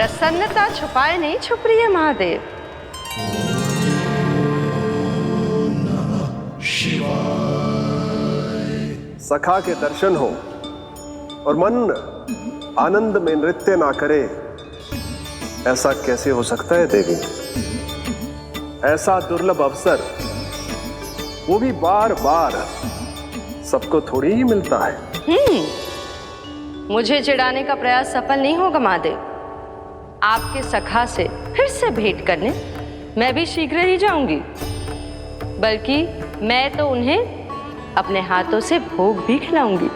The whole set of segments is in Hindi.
प्रसन्नता छुपाए नहीं छुप रही है महादेव। सखा के दर्शन हो और मन आनंद में नृत्य ना करे, ऐसा कैसे हो सकता है देवी? ऐसा दुर्लभ अवसर, वो भी बार बार, सबको थोड़ी ही मिलता है। मुझे चिढ़ाने का प्रयास सफल नहीं होगा महादेव। आपके सखा से फिर से भेंट करने मैं भी शीघ्र ही जाऊंगी, बल्कि मैं तो उन्हें अपने हाथों से भोग भी खिलाऊंगी।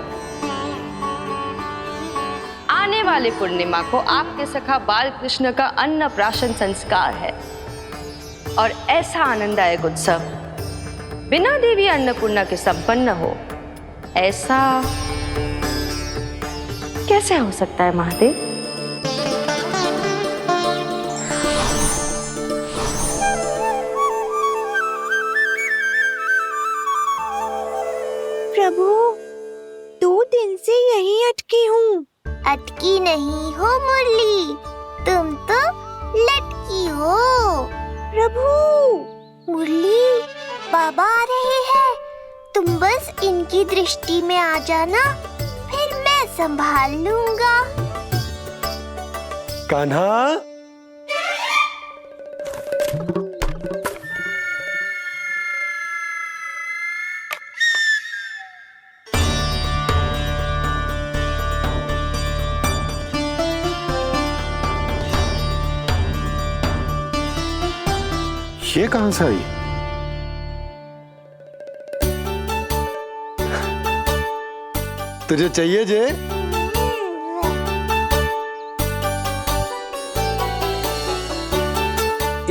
आने वाले पूर्णिमा को आपके सखा बाल कृष्ण का अन्नप्राशन संस्कार है, और ऐसा आनंददायक उत्सव बिना देवी अन्नपूर्णा के संपन्न हो, ऐसा कैसे हो सकता है महादेव? प्रभु, 2 दिन से यहीं अटकी हूँ। अटकी नहीं हो मुरली, तुम तो लटकी हो। प्रभु, मुरली, बाबा आ रहे हैं, तुम बस इनकी दृष्टि में आ जाना, फिर मैं संभाल लूंगा। कान्हा, ये कहां से आई? तुझे चाहिए जे?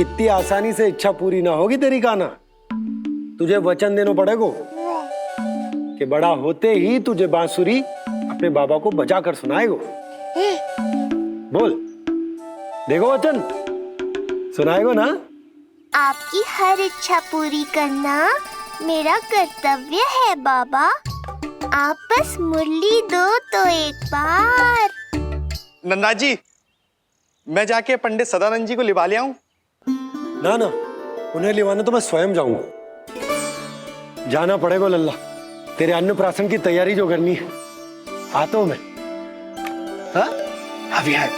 इतनी आसानी से इच्छा पूरी ना होगी तेरी कान्हा। तुझे वचन देना पड़ेगा कि बड़ा होते ही तुझे बांसुरी अपने बाबा को बजा कर सुनाएगा। बोल, देखो वचन सुनाएगा ना? आपकी हर इच्छा पूरी करना मेरा कर्तव्य है बाबा। आप बस मुरली दो तो एक बार। नंदा जी, मैं जाके पंडित सदानंद जी को लिवा ले आऊं? ना ना, उन्हें लिवाने तो मैं स्वयं जाऊंगा। जाना पड़ेगा लल्ला, तेरे अन्नप्राशन की तैयारी जो करनी है। आता हूं मैं। हाँ? अभी आए।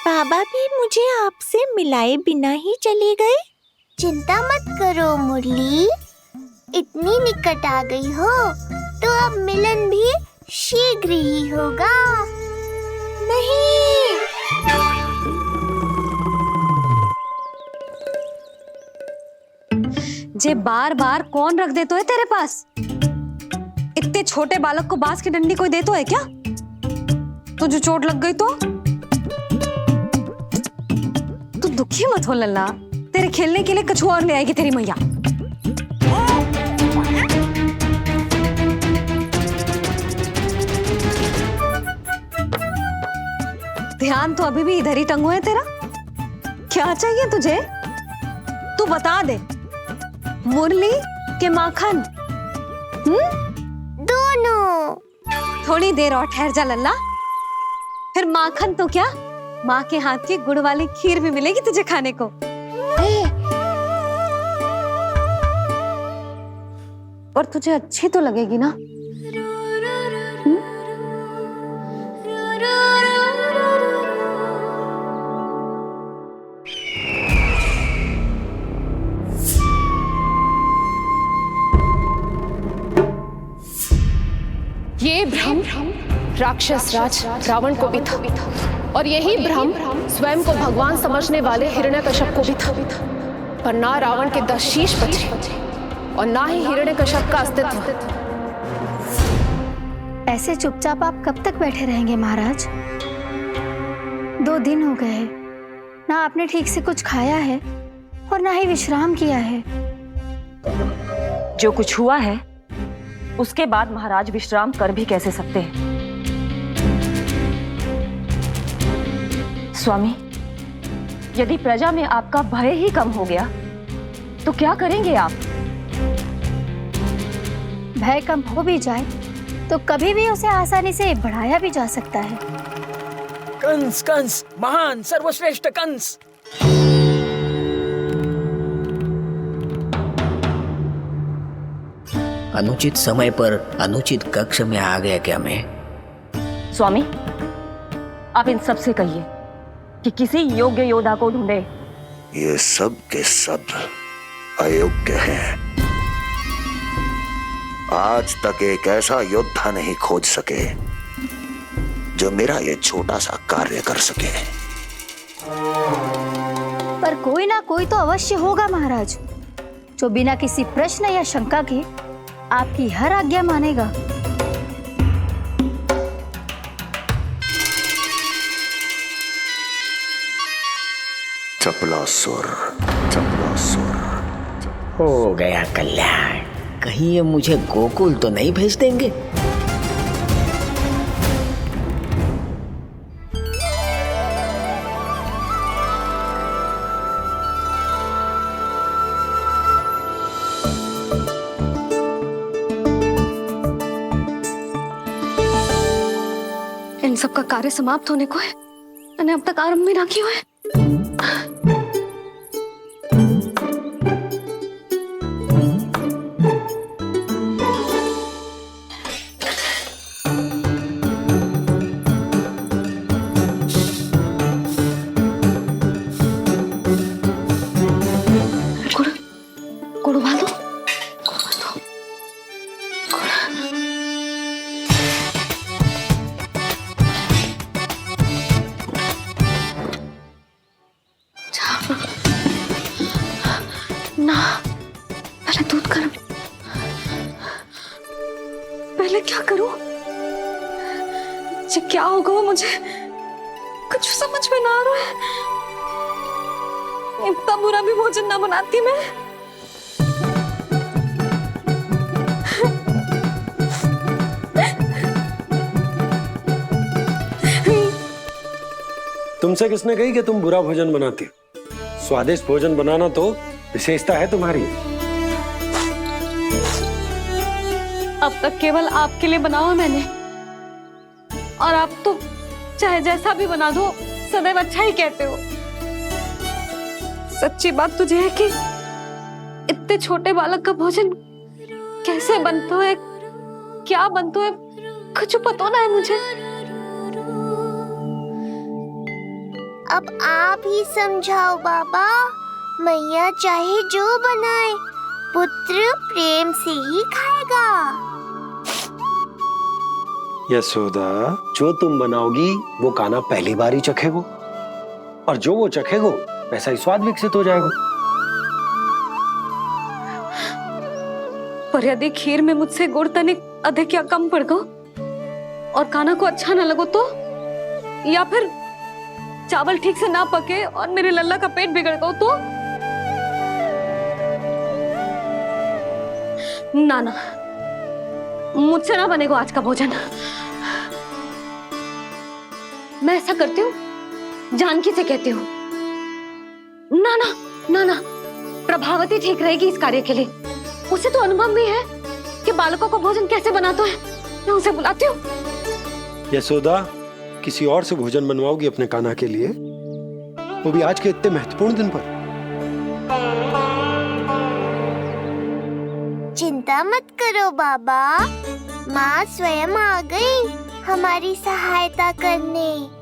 बाबा भी मुझे आपसे मिलाए बिना ही चले गए। चिंता मत करो मुरली, इतनी निकट आ गई हो तो अब मिलन भी शीघ्र ही होगा। नहीं, जे बार बार कौन रख दे तो है तेरे पास? इतने छोटे बालक को बांस की डंडी कोई दे तो है क्या? तुझे चोट लग गई तो? तू दुखी मत हो लल्ला, तेरे खेलने के लिए कछुआ और ले आएगी तेरी मैया। ध्यान तो अभी भी इधर ही टंगो है तेरा। क्या चाहिए तुझे? तू बता दे, मुरली के माखन? दोनों। थोड़ी देर और ठहर जा लल्ला, फिर माखन तो क्या, माँ के हाथ की गुड़ वाली खीर भी मिलेगी तुझे खाने को। और तुझे अच्छी तो लगेगी ना? ये भ्रम राक्षस राज रावण को भी था, और यही भ्रम स्वयं को भगवान समझने वाले हिरण्यकश्यप को भी था। पर ना रावण के 10 शीश बचे और ना ही हिरण्यकश्यप का अस्तित्व। ऐसे चुपचाप आप कब तक बैठे रहेंगे महाराज? 2 दिन हो गए, ना आपने ठीक से कुछ खाया है और ना ही विश्राम किया है। जो कुछ हुआ है उसके बाद महाराज विश्राम कर भी कैसे सकते हैं? स्वामी, यदि प्रजा में आपका भय ही कम हो गया तो क्या करेंगे आप? भय कम हो भी जाए तो कभी भी उसे आसानी से बढ़ाया भी जा सकता है। कंस कंस महान सर्वश्रेष्ठ कंस। अनुचित समय पर अनुचित कक्ष में आ गया क्या मैं? स्वामी, आप इन सब से कहिए कि किसी योग्य योद्धा को ढूंढे। ये सब के सब अयोग्य हैं। आज तक एक ऐसा योद्धा नहीं खोज सके जो मेरा ये छोटा सा कार्य कर सके। पर कोई ना कोई तो अवश्य होगा महाराज, जो बिना किसी प्रश्न या शंका के आपकी हर आज्ञा मानेगा। चपलासुर, चपलासुर। हो गया कल्याण। कहीं ये मुझे गोकुल तो नहीं भेज देंगे? इन सब का कार्य समाप्त होने को है, मैंने अब तक आरंभ भी ना किया है। ना, पहले दूध गर्म। पहले क्या करूं? ये क्या होगा वो मुझे कुछ समझ में ना आ रहा है। इतना बुरा भी भोजन ना बनाती मैं। तुमसे किसने कही कि तुम बुरा भोजन बनाती? स्वादिष्ट भोजन बनाना तो विशेषता है तुम्हारी। अब तक केवल आपके लिए बनाओ मैंने, और आप तो चाहे जैसा भी बना दो सदैव अच्छा ही कहते हो। सच्ची बात तुझे है कि इतने छोटे बालक का भोजन कैसे बनता है, क्या बनता है, कुछ पता ना है मुझे। अब आप ही समझाओ बाबा। मैया चाहे जो बनाए, पुत्र प्रेम से ही खाएगा। यशोदा, जो तुम बनाओगी वो कान्हा पहली बार ही चखेगो, और जो वो चखेगो वैसा ही स्वाद विकसित हो जाएगा। पर यदि खीर में मुझसे गुड़ तनिक अधिक या कम पड़ गो और कान्हा को अच्छा ना लगो तो, या फिर चावल ठीक से ना पके और मेरे लल्ला का पेट बिगड़ गो तो? ना ना, मुझसे ना बनेगा आज का भोजन। मैं ऐसा करती हूँ, जानकी से कहती हूँ। ना ना ना ना, प्रभावती ठीक रहेगी इस कार्य के लिए। उसे तो अनुभव भी है कि बालकों को भोजन कैसे बनाते हैं। मैं उसे बुलाती हूँ। यशोदा, किसी और से भोजन बनवाओगी अपने कान्हा के लिए, वो भी आज के इतने महत्वपूर्ण दिन पर? चिंता मत करो बाबा, माँ स्वयं आ गई हमारी सहायता करने।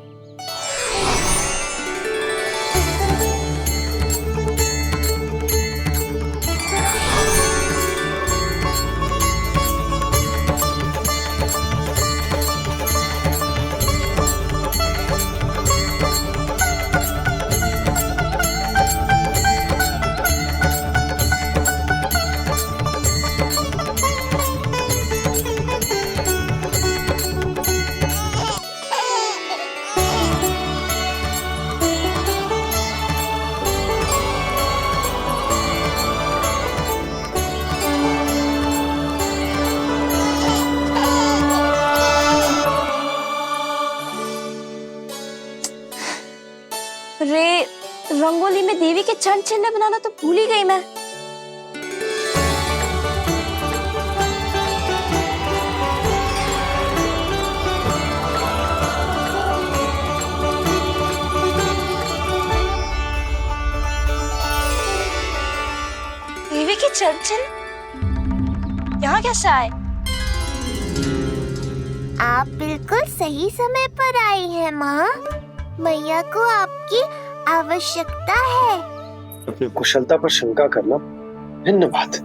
रे, रंगोली में देवी के चरण चिन्ह बनाना तो भूल ही गई मैं। देवी के चंचल यहाँ कैसे आए? आप बिल्कुल सही समय पर आई हैं माँ। मैया को आपकी आवश्यकता है। अपनी कुशलता पर शंका करना भिन्न बात है,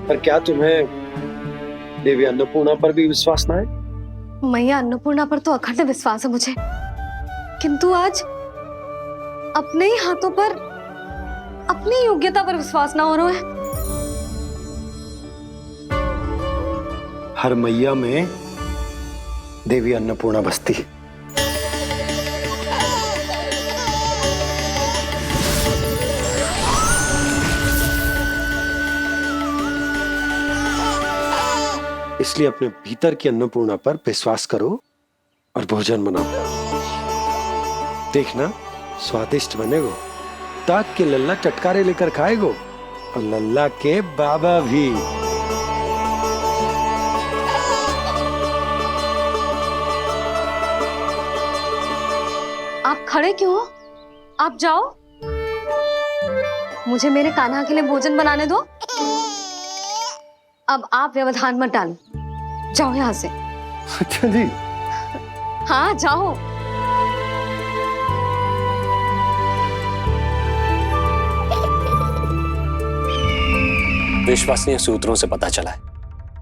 पर क्या तुम्हें देवी अन्नपूर्णा पर भी विश्वास ना है? मैया अन्नपूर्णा पर तो अखंड विश्वास है मुझे, किंतु आज अपने ही हाथों पर अपनी योग्यता पर विश्वास ना हो रहा है। हर मैया में देवी अन्नपूर्णा बसती है। इसलिए अपने भीतर की अन्नपूर्णा पर विश्वास करो और भोजन बनाओ। देखना स्वादिष्ट बनेगो, ताक के लल्ला चटकारे लेकर खाएगो और लल्ला के बाबा भी। आप खड़े क्यों हो? आप जाओ, मुझे मेरे कान्हा के लिए भोजन बनाने दो। अब आप व्यवधान मत डालो, जाओ यहाँ से। अच्छा जी। हाँ जाओ। विश्वसनीय सूत्रों से पता चला है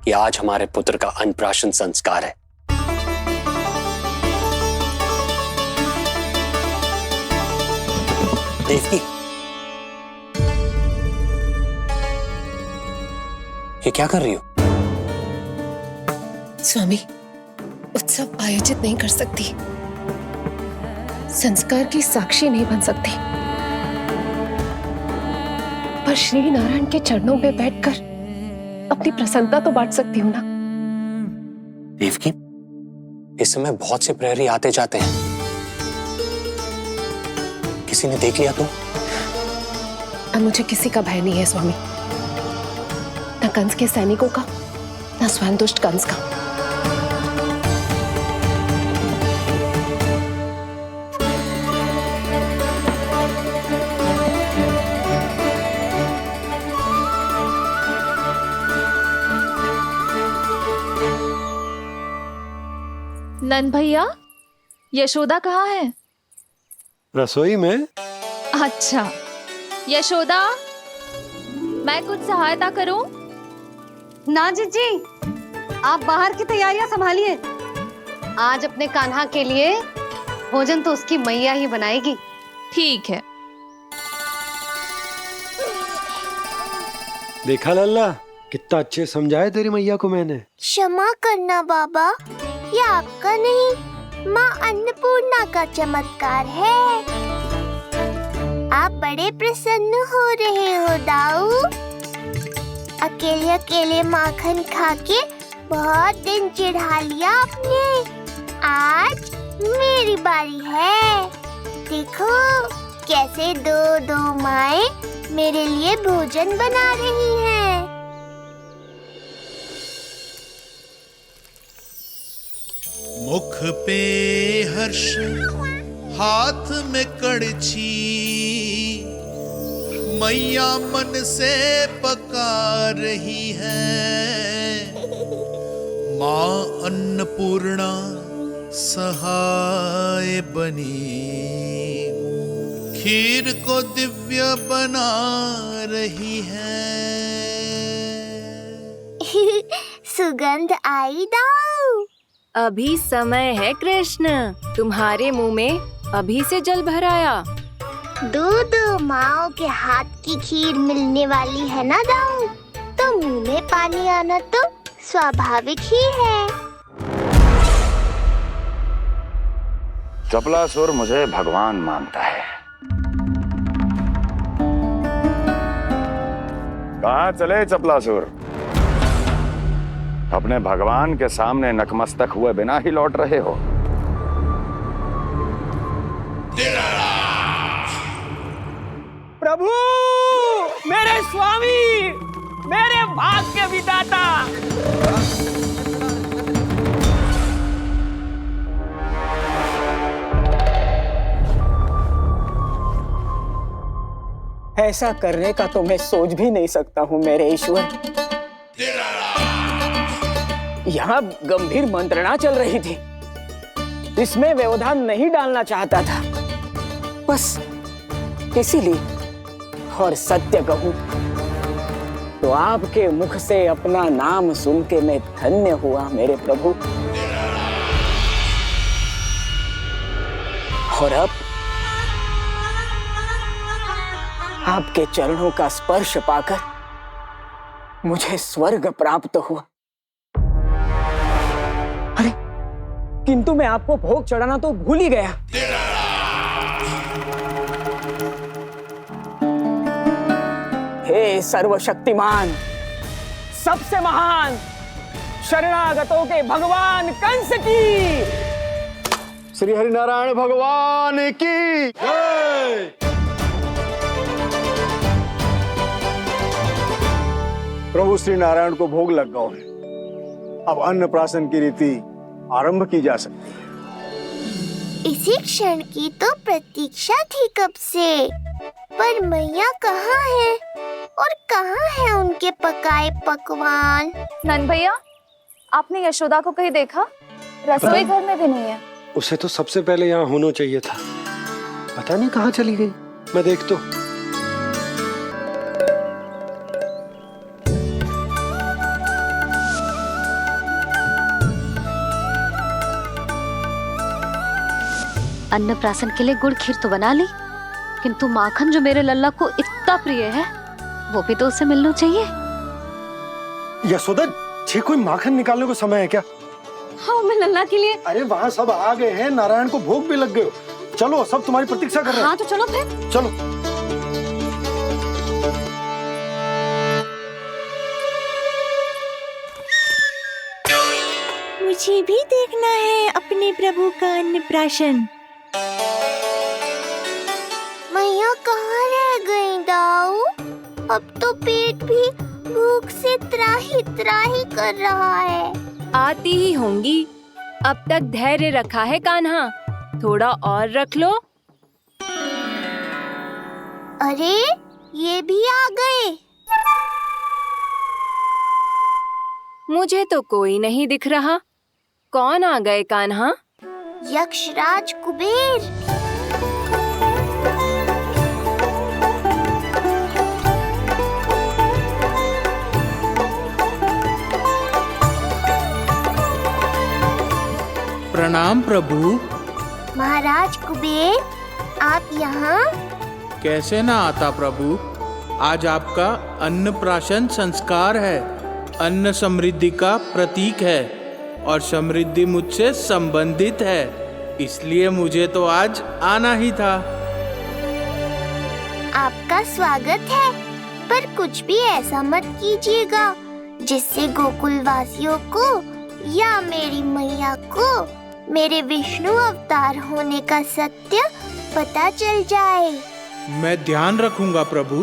कि आज हमारे पुत्र का अन्नप्राशन संस्कार है। देवकी, ये क्या कर रही हो? स्वामी, उत्सव आयोजित नहीं कर सकती, संस्कार की साक्षी नहीं बन सकती, पर श्री नारायण के चरणों में बैठकर अपनी प्रसन्नता तो बांट सकती हूँ ना। देवकी, इस समय बहुत से प्रहरी आते जाते हैं, किसी ने देख लिया तो? अब मुझे किसी का भय नहीं है स्वामी, न कंस के सैनिकों का, न स्वयं दुष्ट कंस का। नंद भैया, यशोदा कहाँ है? रसोई में। अच्छा, यशोदा, मैं कुछ सहायता करूं? ना जीजी, आप बाहर की तैयारियां संभालिए। आज अपने कान्हा के लिए भोजन तो उसकी मैया ही बनाएगी। ठीक है। देखा लल्ला, कितना अच्छे समझाया तेरी मैया को मैंने। क्षमा करना बाबा, ये आपका नहीं, माँ अन्नपूर्णा का चमत्कार है। आप बड़े प्रसन्न हो रहे हो दाऊ। अकेले अकेले माखन खा के बहुत दिन चिढ़ा लिया आपने। आज मेरी बारी है। देखो कैसे दो दो माएं मेरे लिए भोजन बना रही हैं। मुख पे हर्ष, हाथ में कड़छी, मैया मन से पका रही है। माँ अन्नपूर्णा सहाय बनी, खीर को दिव्य बना रही है। सुगंध आई दाऊ। अभी समय है कृष्ण, तुम्हारे मुंह में अभी से जल भराया। दो माओ के हाथ की खीर मिलने वाली है ना दाऊ, तो मुंह में पानी आना तो स्वाभाविक ही है। चपलासुर मुझे भगवान मानता है। कहाँ चले चपलासुर? अपने भगवान के सामने नतमस्तक हुए बिना ही लौट रहे हो। प्रभु, मेरे स्वामी, मेरे भाग्य विधाता। ऐसा करने का तो मैं सोच भी नहीं सकता हूँ मेरे ईश्वर। यहाँ गंभीर मंत्रणा चल रही थी, इसमें व्यवधान नहीं डालना चाहता था, बस इसीलिए। और सत्य कहूं तो आपके मुख से अपना नाम सुन के मैं धन्य हुआ मेरे प्रभु। और अब आपके चरणों का स्पर्श पाकर मुझे स्वर्ग प्राप्त हुआ। अरे किंतु मैं आपको भोग चढ़ाना तो भूल ही गया। हे सर्वशक्तिमान, सबसे महान, शरणागतों के भगवान कंस की, श्री हरिनारायण भगवान की जय। प्रभु श्री नारायण को भोग लग गया है, अब अन्नप्राशन की रीति आरंभ की जा सकती है। इसी क्षण की तो प्रतीक्षा थी कब से, पर मैया कहाँ है और कहाँ है उनके पकाए पकवान? नन भैया, आपने यशोदा को कहीं देखा? रसोई घर में भी नहीं है। उसे तो सबसे पहले यहाँ होना चाहिए था, पता नहीं कहाँ चली गई। मैं देख तो। अन्नप्राशन के लिए गुड़ खीर तो बना ली, किंतु माखन जो मेरे लल्ला को इतना प्रिय है, वो भी तो उसे मिलना चाहिए। यशोदा जी, कोई माखन निकालने को समय है क्या? हाँ, मैं लल्ला के लिए। अरे वहाँ सब आ गए हैं, नारायण को भोग भी लग गए। चलो, सब तुम्हारी प्रतीक्षा कर रहे हैं। हाँ तो चलो फिर। चलो। मुझे भी देखना है अपने प्रभु का अन्नप्राशन। मैया कहाँ रह गई दाऊ? अब तो पेट भी भूख से त्राही त्राही कर रहा है। आती ही होंगी। अब तक धैर्य रखा है कान्हा, थोड़ा और रख लो। अरे ये भी आ गए। मुझे तो कोई नहीं दिख रहा। कौन आ गए कान्हा? यक्षराज कुबेर। प्रणाम प्रभु। महाराज कुबेर, आप यहाँ? कैसे ना आता प्रभु, आज आपका अन्नप्राशन संस्कार है। अन्न समृद्धि का प्रतीक है और समृद्धि मुझसे संबंधित है, इसलिए मुझे तो आज आना ही था। आपका स्वागत है, पर कुछ भी ऐसा मत कीजिएगा जिससे गोकुल वासियों को या मेरी मैया को मेरे विष्णु अवतार होने का सत्य पता चल जाए। मैं ध्यान रखूंगा प्रभु,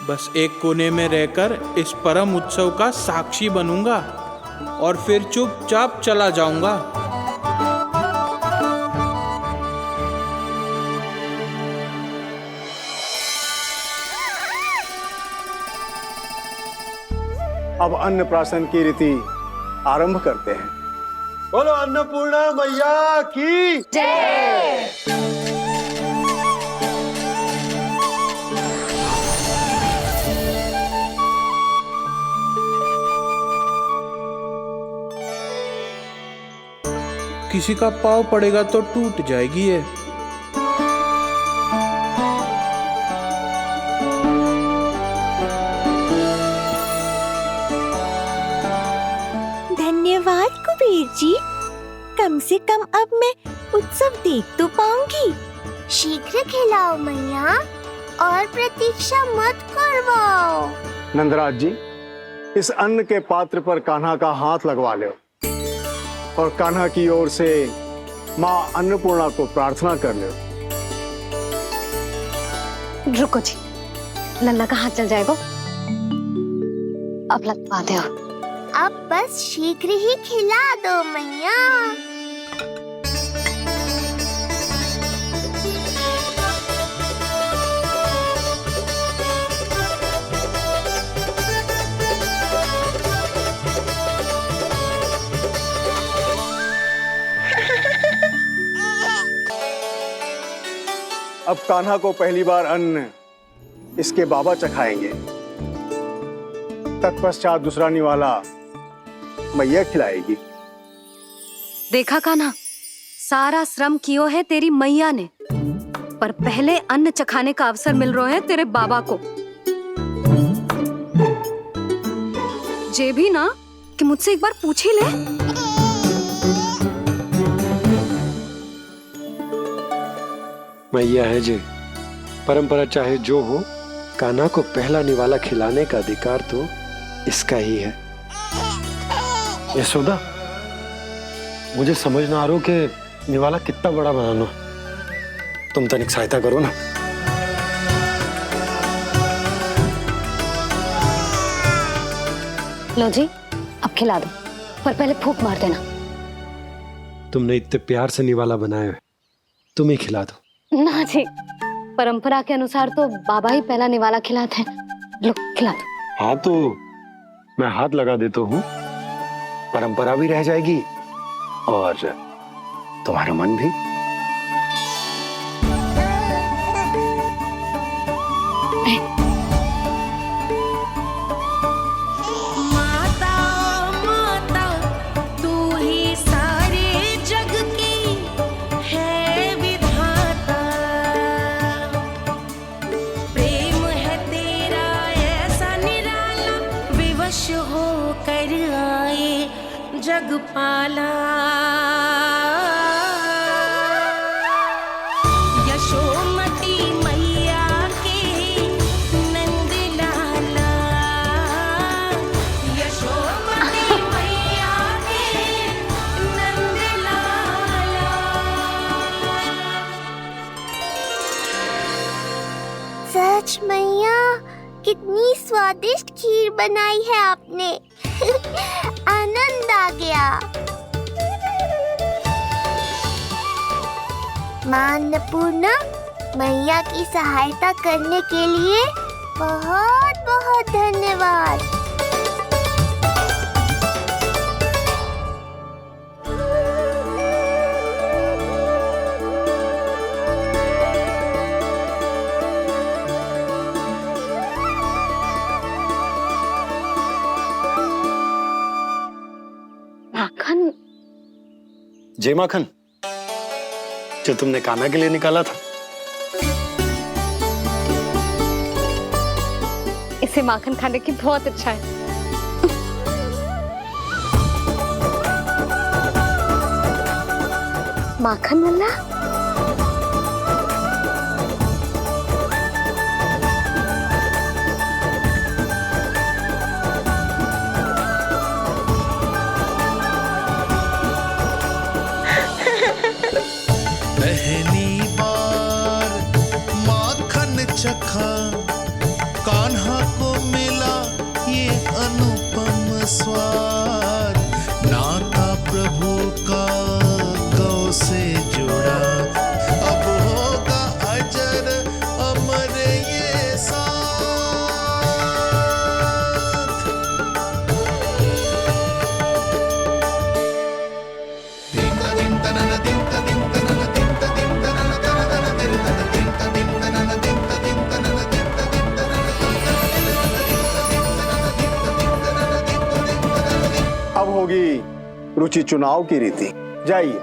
बस एक कोने में रहकर इस परम उत्सव का साक्षी बनूंगा और फिर चुपचाप चला जाऊंगा। अब अन्नप्राशन की रीति आरंभ करते हैं। बोलो अन्नपूर्णा मैया की जय। किसी का पाँव पड़ेगा तो टूट जाएगी ये। धन्यवाद कुबेर जी, कम से कम अब मैं उत्सव देख तो पाऊंगी। शीघ्र खिलाओ मैया और प्रतीक्षा मत करवाओ। नंदराज जी, इस अन्न के पात्र पर कान्हा का हाथ लगवा लो और कान्हा की ओर से माँ अन्नपूर्णा को प्रार्थना कर लो। रुको जी, लल्ला का हाथ चल जाएगा, अब लगवा दो। अब बस शीघ्र ही खिला दो मैया। अब कान्हा को पहली बार अन्न इसके बाबा चखाएंगे। तत्पश्चात दूसरा निवाला मैया खिलाएगी। देखा कान्हा, सारा श्रम कियो है तेरी मैया ने, पर पहले अन्न चखाने का अवसर मिल रहा है तेरे बाबा को। जे भी ना कि मुझसे एक बार पूछ ही ले। मैया है जे, परंपरा चाहे जो हो, कान्हा को पहला निवाला खिलाने का अधिकार तो इसका ही है। यशोदा, मुझे समझ ना आ रहा कि निवाला कितना बड़ा बनाना। तुम तनिक सहायता करो ना। लो जी, अब खिला दो, पर पहले फूंक मार देना। तुमने इतने प्यार से निवाला बनाया है, तुम ही खिला दो। ना जी, परंपरा के अनुसार तो बाबा ही पहला निवाला खिलाते हैं। लो खिला दो। हाँ तो मैं हाथ लगा देता हूँ, परंपरा भी रह जाएगी और तुम्हारा मन भी। माता माता तू ही सारे जग की है विधाता, प्रेम है तेरा ऐसा निराला, विवश हो कर आए जग पाला। यशोमती मैया के नंद लाला, यशोमती मैया के नंद लाला। सच मैया, कितनी स्वादिष्ट खीर बनाई है आपने। आनंद आ गया। मां अन्नपूर्णा, मैया की सहायता करने के लिए बहुत बहुत धन्यवाद। माखन? जय माखन, जो तुमने कान्हा के लिए निकाला था। इसे माखन खाने की बहुत इच्छा है। माखन वाला? पहली बार माखन चखा, कान्हा को मिला ये अनुपम स्वाद, नाता प्रभु का गौ से जुड़ा, अब होगा अजर अमर ये साथ। अब होगी रुचि चुनाव की रीति। जाइए,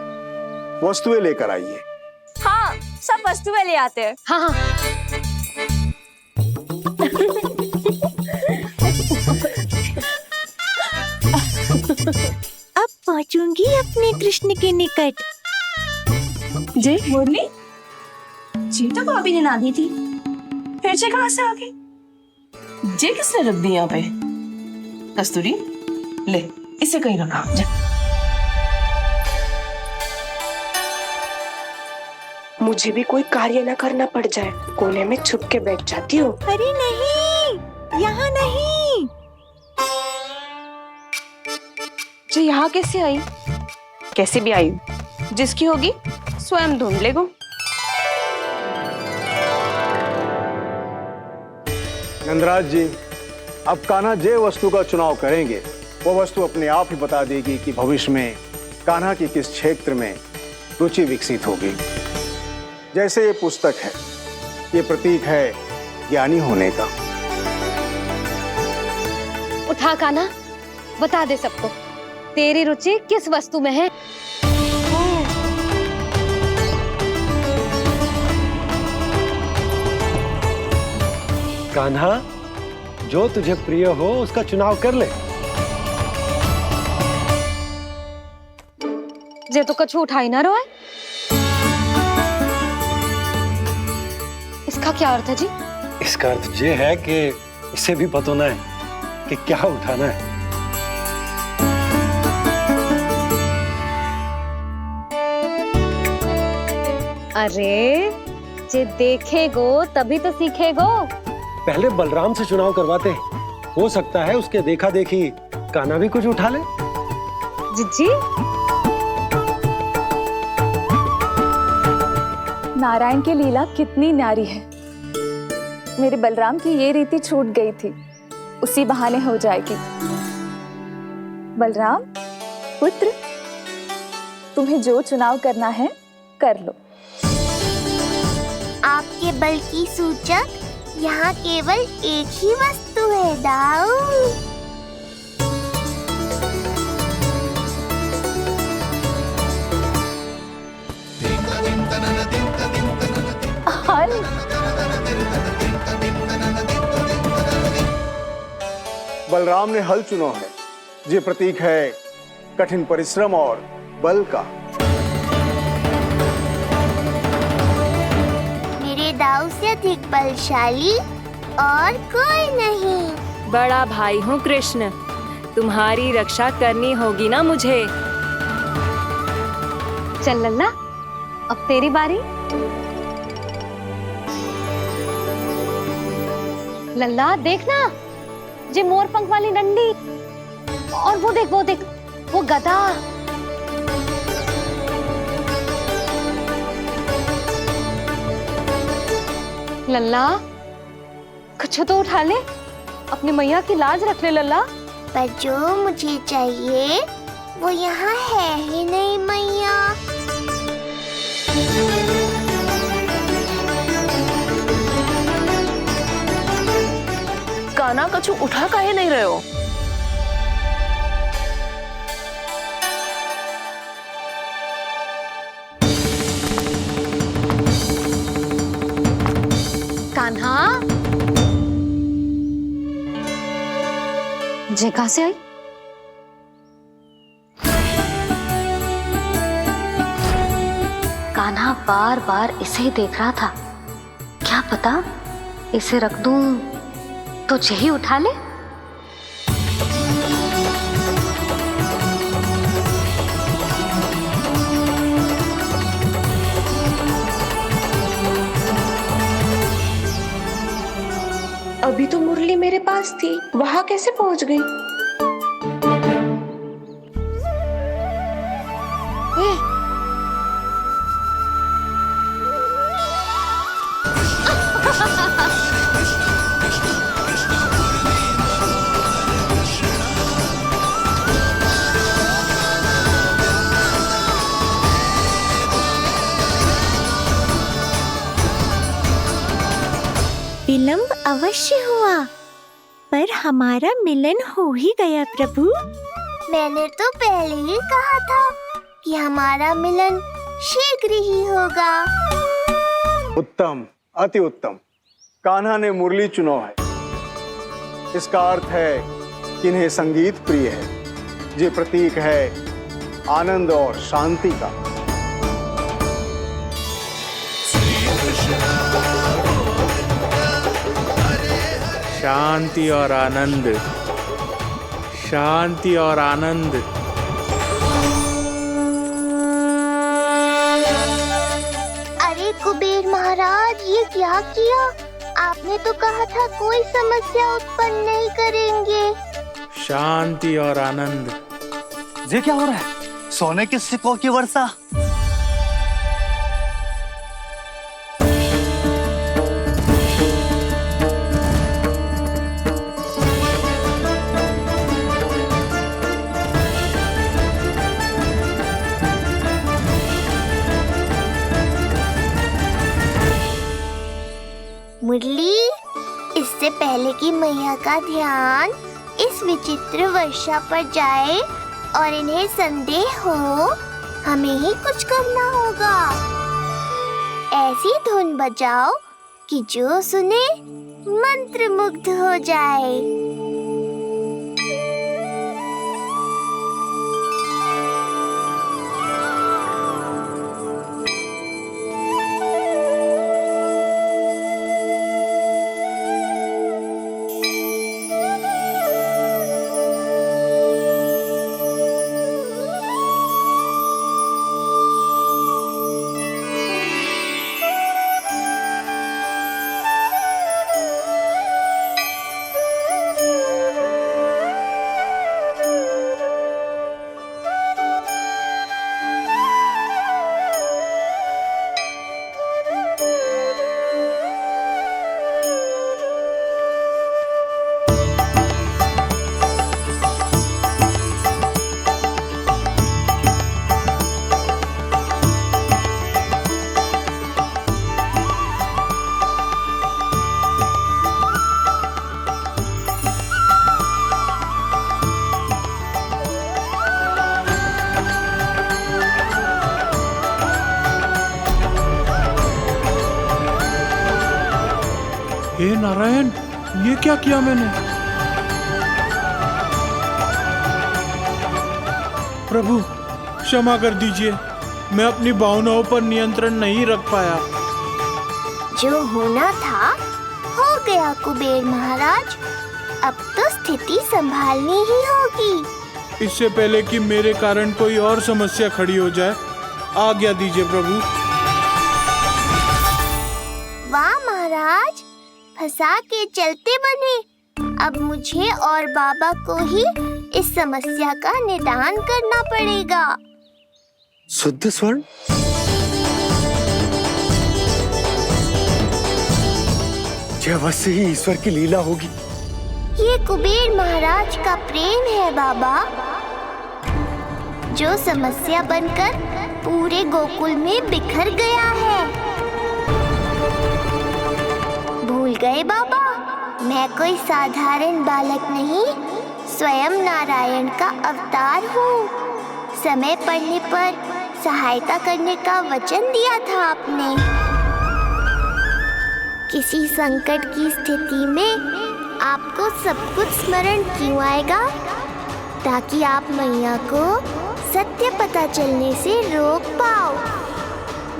वस्तुएं लेकर आइए। हाँ, सब वस्तुएं ले आते हैं। हाँ हाँ। अब पहुंचूंगी अपने कृष्ण के निकट। जी मुरली, चीता को अभी नींद आती थी, फिर से कहाँ से आ गई? जे किसने रख दी यहाँ पे? कस्तूरी, ले इसे कहीं रखा जा। मुझे भी कोई कार्य न करना पड़ जाए, कोने में छुप के बैठ जाती हूँ। अरे नहीं, यहाँ नहीं। जी यहाँ कैसे आई? कैसे भी आई, जिसकी होगी स्वयं ढूंढ लेगो। नंदराज जी, अब कान्हा जे वस्तु का चुनाव करेंगे, वो वस्तु अपने आप ही बता देगी कि भविष्य में कान्हा की किस क्षेत्र में रुचि विकसित होगी। जैसे ये पुस्तक है, ये प्रतीक है ज्ञानी होने का। उठा कान्हा, बता दे सबको तेरी रुचि किस वस्तु में है। कान्हा, जो तुझे प्रिय हो उसका चुनाव कर ले। जे तो कछु उठाई ना रोए। इसका क्या अर्थ है जी? इसका अर्थ ये है कि इसे भी पता ना है कि क्या उठाना है। अरे जे देखेगो तभी तो सीखेगो। पहले बलराम से चुनाव करवाते हैं, हो सकता है उसके देखा देखी कान्हा भी कुछ उठा ले। जिज्जी, नारायण की लीला कितनी न्यारी है। मेरे बलराम की ये रीति छूट गई थी, उसी बहाने हो जाएगी। बलराम पुत्र, तुम्हें जो चुनाव करना है कर लो। आपके बल की सूचक यहाँ केवल एक ही वस्तु है दाऊ। बलराम ने हल चुना है, ये प्रतीक है कठिन परिश्रम और बल का। मेरे दाऊ से अधिक बलशाली और कोई नहीं। बड़ा भाई हूँ कृष्ण, तुम्हारी रक्षा करनी होगी ना मुझे। चल लल्ला, अब तेरी बारी। लल्ला देखना, जे मोर पंख वाली डंडी, और वो देख वो गदा। लल्ला कुछ तो उठा ले, अपनी मैया की लाज रख ले लल्ला। पर जो मुझे चाहिए वो यहाँ है ही नहीं मैया। कान्हा, कछु उठा काहे नहीं रहे हो? कान्हा, जे कहां से आई? कान्हा बार बार इसे ही देख रहा था। क्या पता इसे रख दूं तो यही उठा ले। अभी तो मुरली मेरे पास थी, वहां कैसे पहुंच गई? विलंब अवश्य हुआ, पर हमारा मिलन हो ही गया प्रभु। मैंने तो पहले ही कहा था कि हमारा मिलन शीघ्र ही होगा। उत्तम, अति उत्तम। कान्हा ने मुरली चुना है, इसका अर्थ है कि इन्हें संगीत प्रिय है। ये प्रतीक है आनंद और शांति का। शांति और आनंद, शांति और आनंद। अरे कुबेर महाराज, ये क्या किया? आपने तो कहा था कोई समस्या उत्पन्न नहीं करेंगे। शांति और आनंद। ये क्या हो रहा है? सोने के सिक्कों की वर्षा। पहले कि मैया का ध्यान इस विचित्र वर्षा पर जाए और इन्हें संदेह हो, हमें ही कुछ करना होगा। ऐसी धुन बजाओ कि जो सुने मंत्रमुग्ध हो जाए। हे नारायण, ये क्या किया मैंने? प्रभु क्षमा कर दीजिए, मैं अपनी भावनाओं पर नियंत्रण नहीं रख पाया। जो होना था हो गया कुबेर महाराज, अब तो स्थिति संभालनी ही होगी। इससे पहले कि मेरे कारण कोई और समस्या खड़ी हो जाए, आज्ञा दीजिए प्रभु। वाह महाराज, फंसा के चलते बने। अब मुझे और बाबा को ही इस समस्या का निदान करना पड़ेगा। शुद्ध स्वर्ण? यह अवश्य ही ईश्वर की लीला होगी। ये कुबेर महाराज का प्रेम है बाबा, जो समस्या बनकर पूरे गोकुल में बिखर गया है। भूल गए बाबा, मैं कोई साधारण बालक नहीं, स्वयं नारायण का अवतार हूँ। समय पड़ने पर सहायता करने का वचन दिया था आपने। किसी संकट की स्थिति में आपको सब कुछ स्मरण क्यों आएगा? ताकि आप मैया को सत्य पता चलने से रोक पाओ।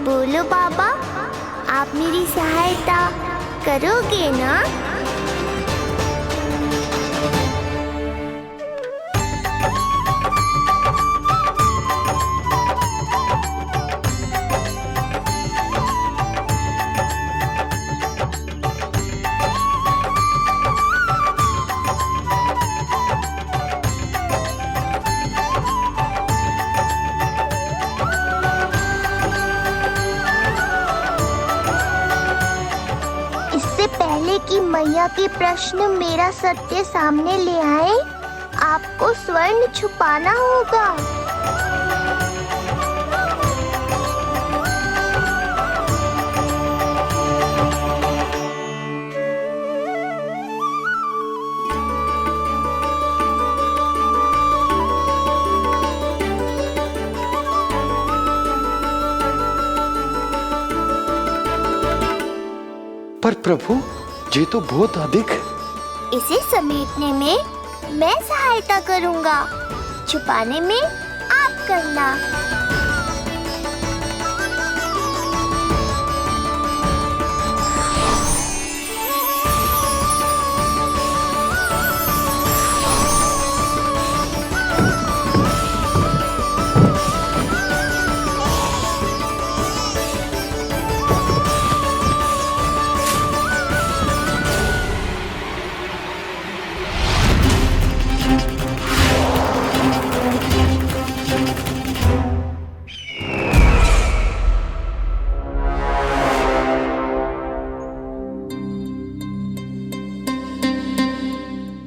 बोलो बाबा, आप मेरी सहायता करोगे ना? कि मैया के प्रश्न मेरा सत्य सामने ले आए, आपको स्वर्ण छुपाना होगा। पर प्रभु, ये तो बहुत अधिक। इसे समेटने में मैं सहायता करूंगा, छुपाने में आप करना।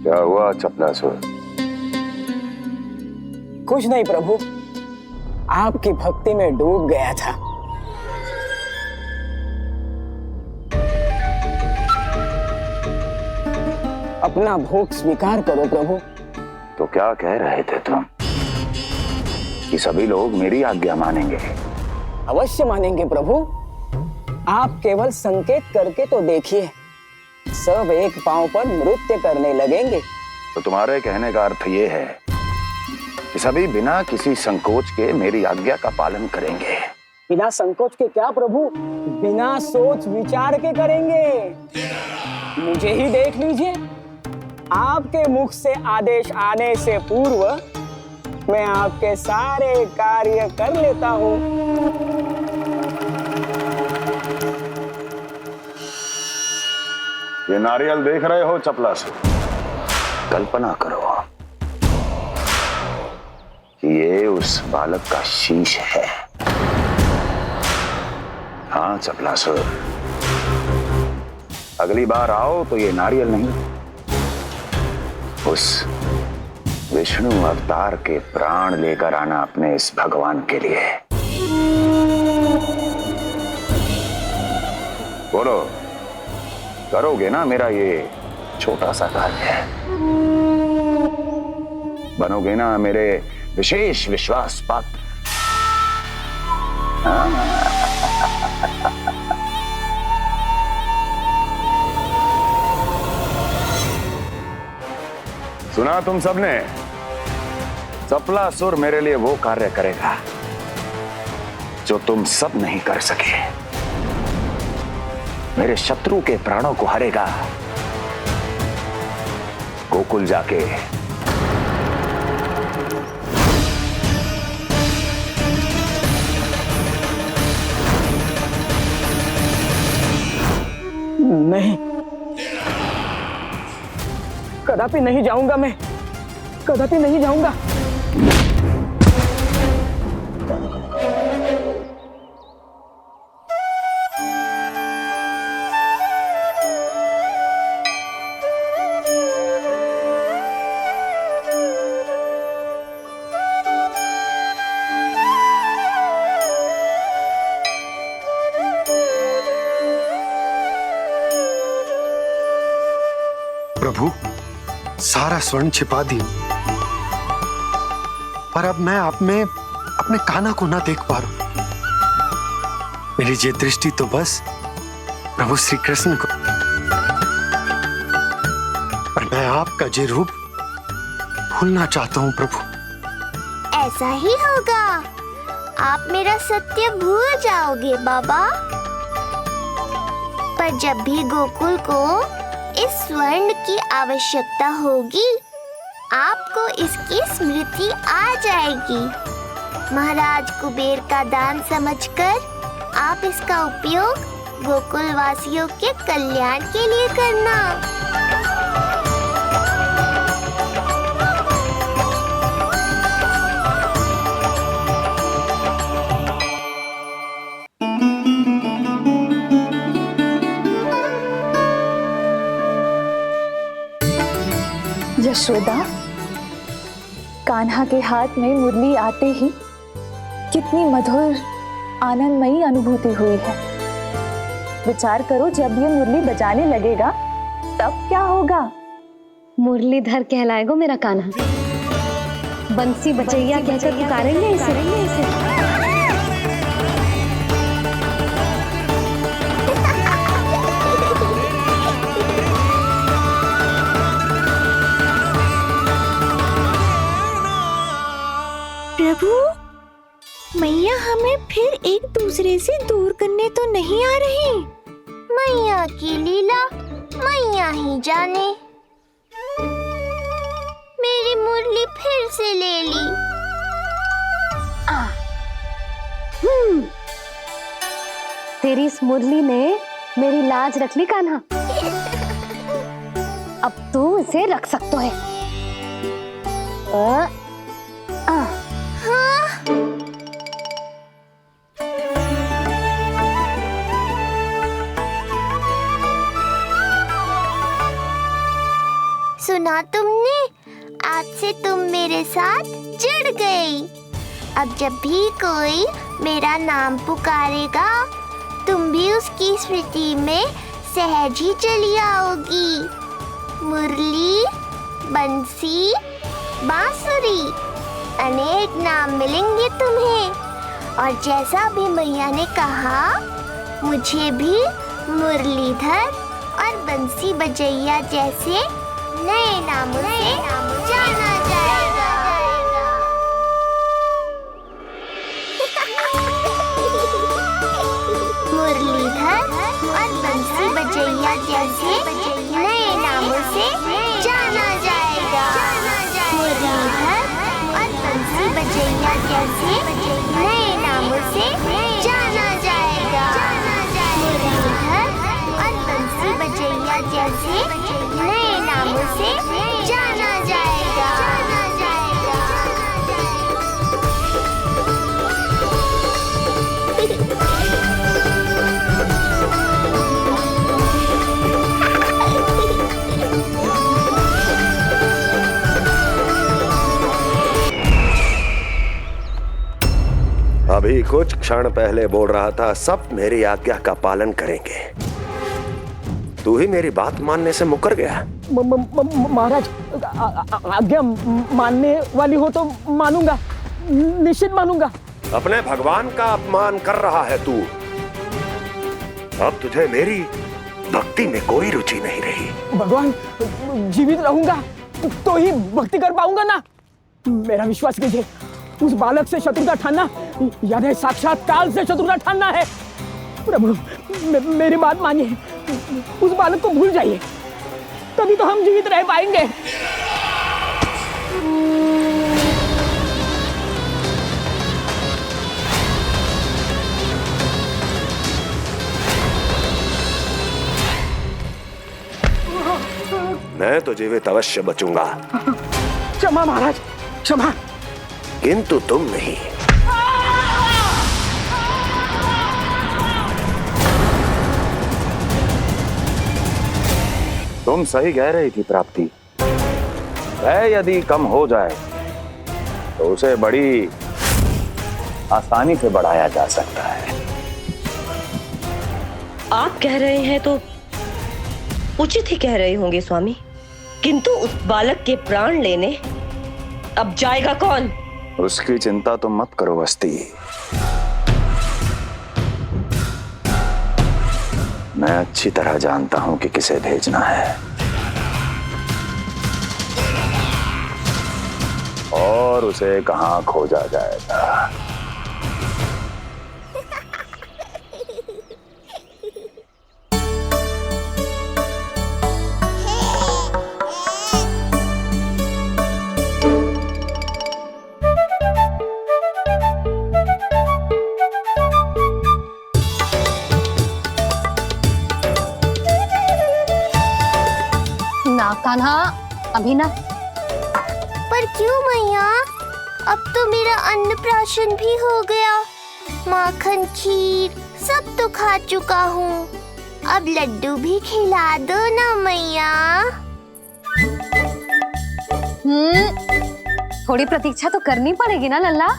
क्या हुआ चपलासुर? कुछ नहीं प्रभु, आपकी भक्ति में डूब गया था। अपना भोग स्वीकार करो प्रभु। तो क्या कह रहे थे तुम कि सभी लोग मेरी आज्ञा मानेंगे? अवश्य मानेंगे प्रभु। आप केवल संकेत करके तो देखिए, सब एक पांव पर नृत्य करने लगेंगे। तो तुम्हारे कहने का अर्थ ये है कि सभी बिना किसी संकोच के मेरी आज्ञा का पालन करेंगे? बिना संकोच के क्या प्रभु, बिना सोच विचार के करेंगे। मुझे ही देख लीजिए, आपके मुख से आदेश आने से पूर्व मैं आपके सारे कार्य कर लेता हूँ। ये नारियल देख रहे हो चपला से? कल्पना करो कि ये उस बालक का शीश है। हाँ चपलासुर, अगली बार आओ तो ये नारियल नहीं, उस विष्णु अवतार के प्राण लेकर आना अपने इस भगवान के लिए। बोलो, करोगे ना मेरा ये छोटा सा कार्य? बनोगे ना मेरे विशेष विश्वास पात्र? सुना तुम सबने? चपलासुर मेरे लिए वो कार्य करेगा जो तुम सब नहीं कर सके। मेरे शत्रु के प्राणों को हरेगा। गोकुल जाके नहीं, कदापि नहीं जाऊंगा मैं, कदापि नहीं जाऊंगा। प्रभु, सारा स्वर्ण छिपा दी, पर अब मैं आप में अपने कान्हा को ना देख पा रहा हूं। मेरी ये दृष्टि तो बस प्रभु श्री कृष्ण को, पर मैं आपका ये रूप भूलना चाहता हूं प्रभु। ऐसा ही होगा, आप मेरा सत्य भूल जाओगे बाबा। पर जब भी गोकुल को इस स्वर्ण की आवश्यकता होगी, आपको इसकी स्मृति आ जाएगी। महाराज कुबेर का दान समझकर आप इसका उपयोग गोकुल वासियों के कल्याण के लिए करना। यशोदा, कान्हा के हाथ में मुरली आते ही कितनी मधुर आनंदमयी अनुभूति हुई है। विचार करो, जब ये मुरली बजाने लगेगा तब क्या होगा? मुरलीधर कहलाएगा मेरा कान्हा। बंसी बजैया कहकर पुकारेंगे इसे। प्रभु, मैया हमें फिर एक दूसरे से दूर करने तो नहीं आ रही। मैया की लीला मैया ही जाने। मेरी मुरली फिर से ले ली। तेरी इस मुरली ने मेरी लाज रख ली कान्हा। अब तू इसे रख सकता है। हाँ? सुना तुमने? आज से तुम मेरे साथ जुड़ गई। अब जब भी कोई मेरा नाम पुकारेगा, तुम भी उसकी स्मृति में सहज ही चली आओगी। मुरली, बंसी, बांसुरी, अनेक नाम मिलेंगे तुम्हें। और जैसा भी मैया ने कहा, मुझे भी मुरलीधर और बंसी बजैया जैसे नए नामों से जाना जाएगा। मुरलीधर और बंसी बजैया जैसे नए नामों से जाना जाएगा। मुरलीधर और बंसी बजैया जैसे नए नामों से जाना जाएगा। मुरलीधर और बंसी बजैया जैसे नए नामों से जाना जाएगा। अभी कुछ क्षण पहले बोल रहा था सब मेरी आज्ञा का पालन करेंगे। तू ही मेरी बात मानने से मुकर गया। महाराज, आज्ञा मानने वाली हो तो मानूंगा, निश्चित मानूंगा। अपने भगवान का अपमान कर रहा है तू। अब तुझे मेरी भक्ति में कोई रुचि नहीं रही। भगवान, जीवित रहूंगा तो ही भक्ति कर पाऊंगा ना। मेरा विश्वास कीजिए, उस बालक से शत्रुता ठानना याद है, साक्षात काल से शत्रुता ठानना है। प्रभु, मेरी बात मानिए, उस बालक को भूल जाइए, तभी तो हम जीवित रह पाएंगे। मैं तो जीवित अवश्य बचूंगा। क्षमा महाराज, क्षमा। किंतु तुम नहीं। तुम सही कह रही थी प्राप्ति। भय यदि कम हो जाए तो उसे बड़ी आसानी से बढ़ाया जा सकता है। आप कह रहे हैं तो उचित ही कह रहे होंगे स्वामी, किंतु उस बालक के प्राण लेने अब जाएगा कौन? उसकी चिंता तुम मत करो वस्ती। मैं अच्छी तरह जानता हूं कि किसे भेजना है और उसे कहां खोजा जाएगा। कान्हा, अभी ना। पर क्यों मैया? अब तो मेरा अन्नप्राशन भी हो गया। माखन, खीर सब तो खा चुका हूँ। अब लड्डू भी खिला दो ना मैया। थोड़ी प्रतीक्षा तो करनी पड़ेगी ना लल्ला।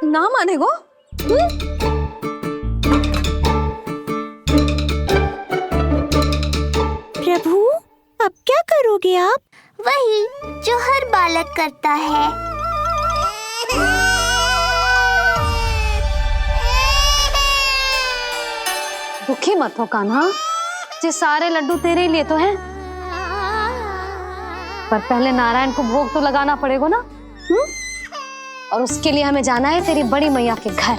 ना मानेगो? प्रभु, अब क्या करोगे आप? वही जो हर बालक करता है। दुखी मत हो कान्हा, ये सारे लड्डू तेरे लिए तो हैं। पर पहले नारायण को भोग तो लगाना पड़ेगा ना। और उसके लिए हमें जाना है तेरी बड़ी मैया के घर।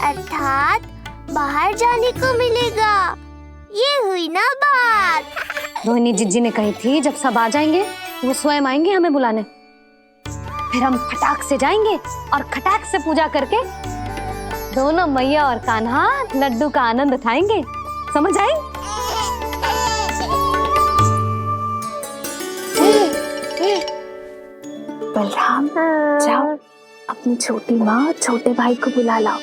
अर्थात बाहर जाने को मिलेगा, ये हुई ना बात। रोहिणी जिज्जी ने कही थी जब सब आ जाएंगे वो स्वयं आएंगे हमें बुलाने। फिर हम फटाक से जाएंगे और खटाक से पूजा करके दोनों मैया और कान्हा लड्डू का आनंद उठाएंगे। समझ आई? बलराम, जाओ अपनी छोटी माँ और छोटे भाई को बुला लाओ।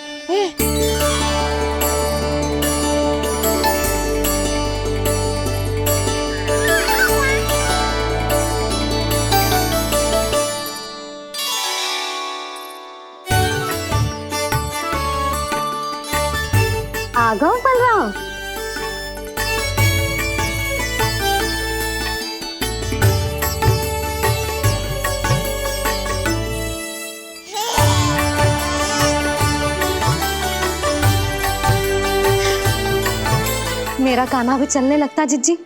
मेरा कान्हा भी चलने लगता जिज्जी।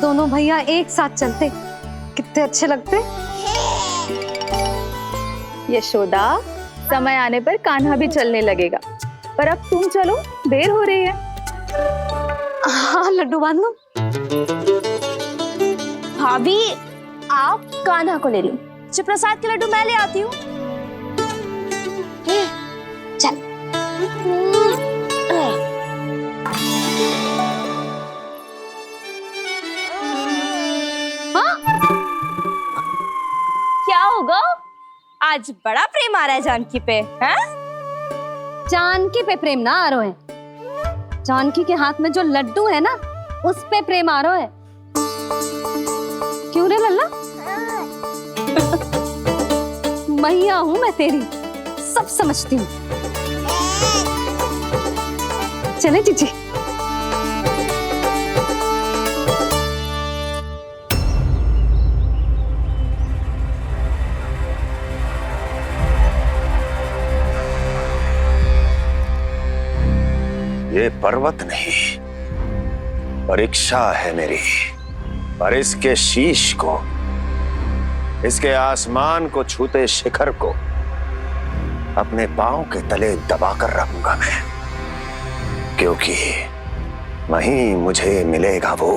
दोनों भैया एक साथ चलते कितने अच्छे लगते। यशोदा, समय आने पर कान्हा भी चलने लगेगा, पर अब तुम चलो, देर हो रही है। हाँ लड्डू बांध लो। भाभी, आप कान्हा को ले लो, प्रसाद के लड्डू मैं ले आती हूँ। चल। हाँ? क्या होगा? आज बड़ा प्रेम आ रहा है जानकी पे, हैं? जानकी पे प्रेम ना आ रहा है, जानकी के हाथ में जो लड्डू है ना, उस पे प्रेम आ रहा है। क्यों रे लल्ला? मैया हूं मैं तेरी, सब समझती हूँ। चले जीजी। ये पर्वत नहीं, परीक्षा है मेरी, पर इसके शीश को, इसके आसमान को छूते शिखर को अपने पांव के तले दबाकर रखूंगा मैं, क्योंकि वहीं मुझे मिलेगा वो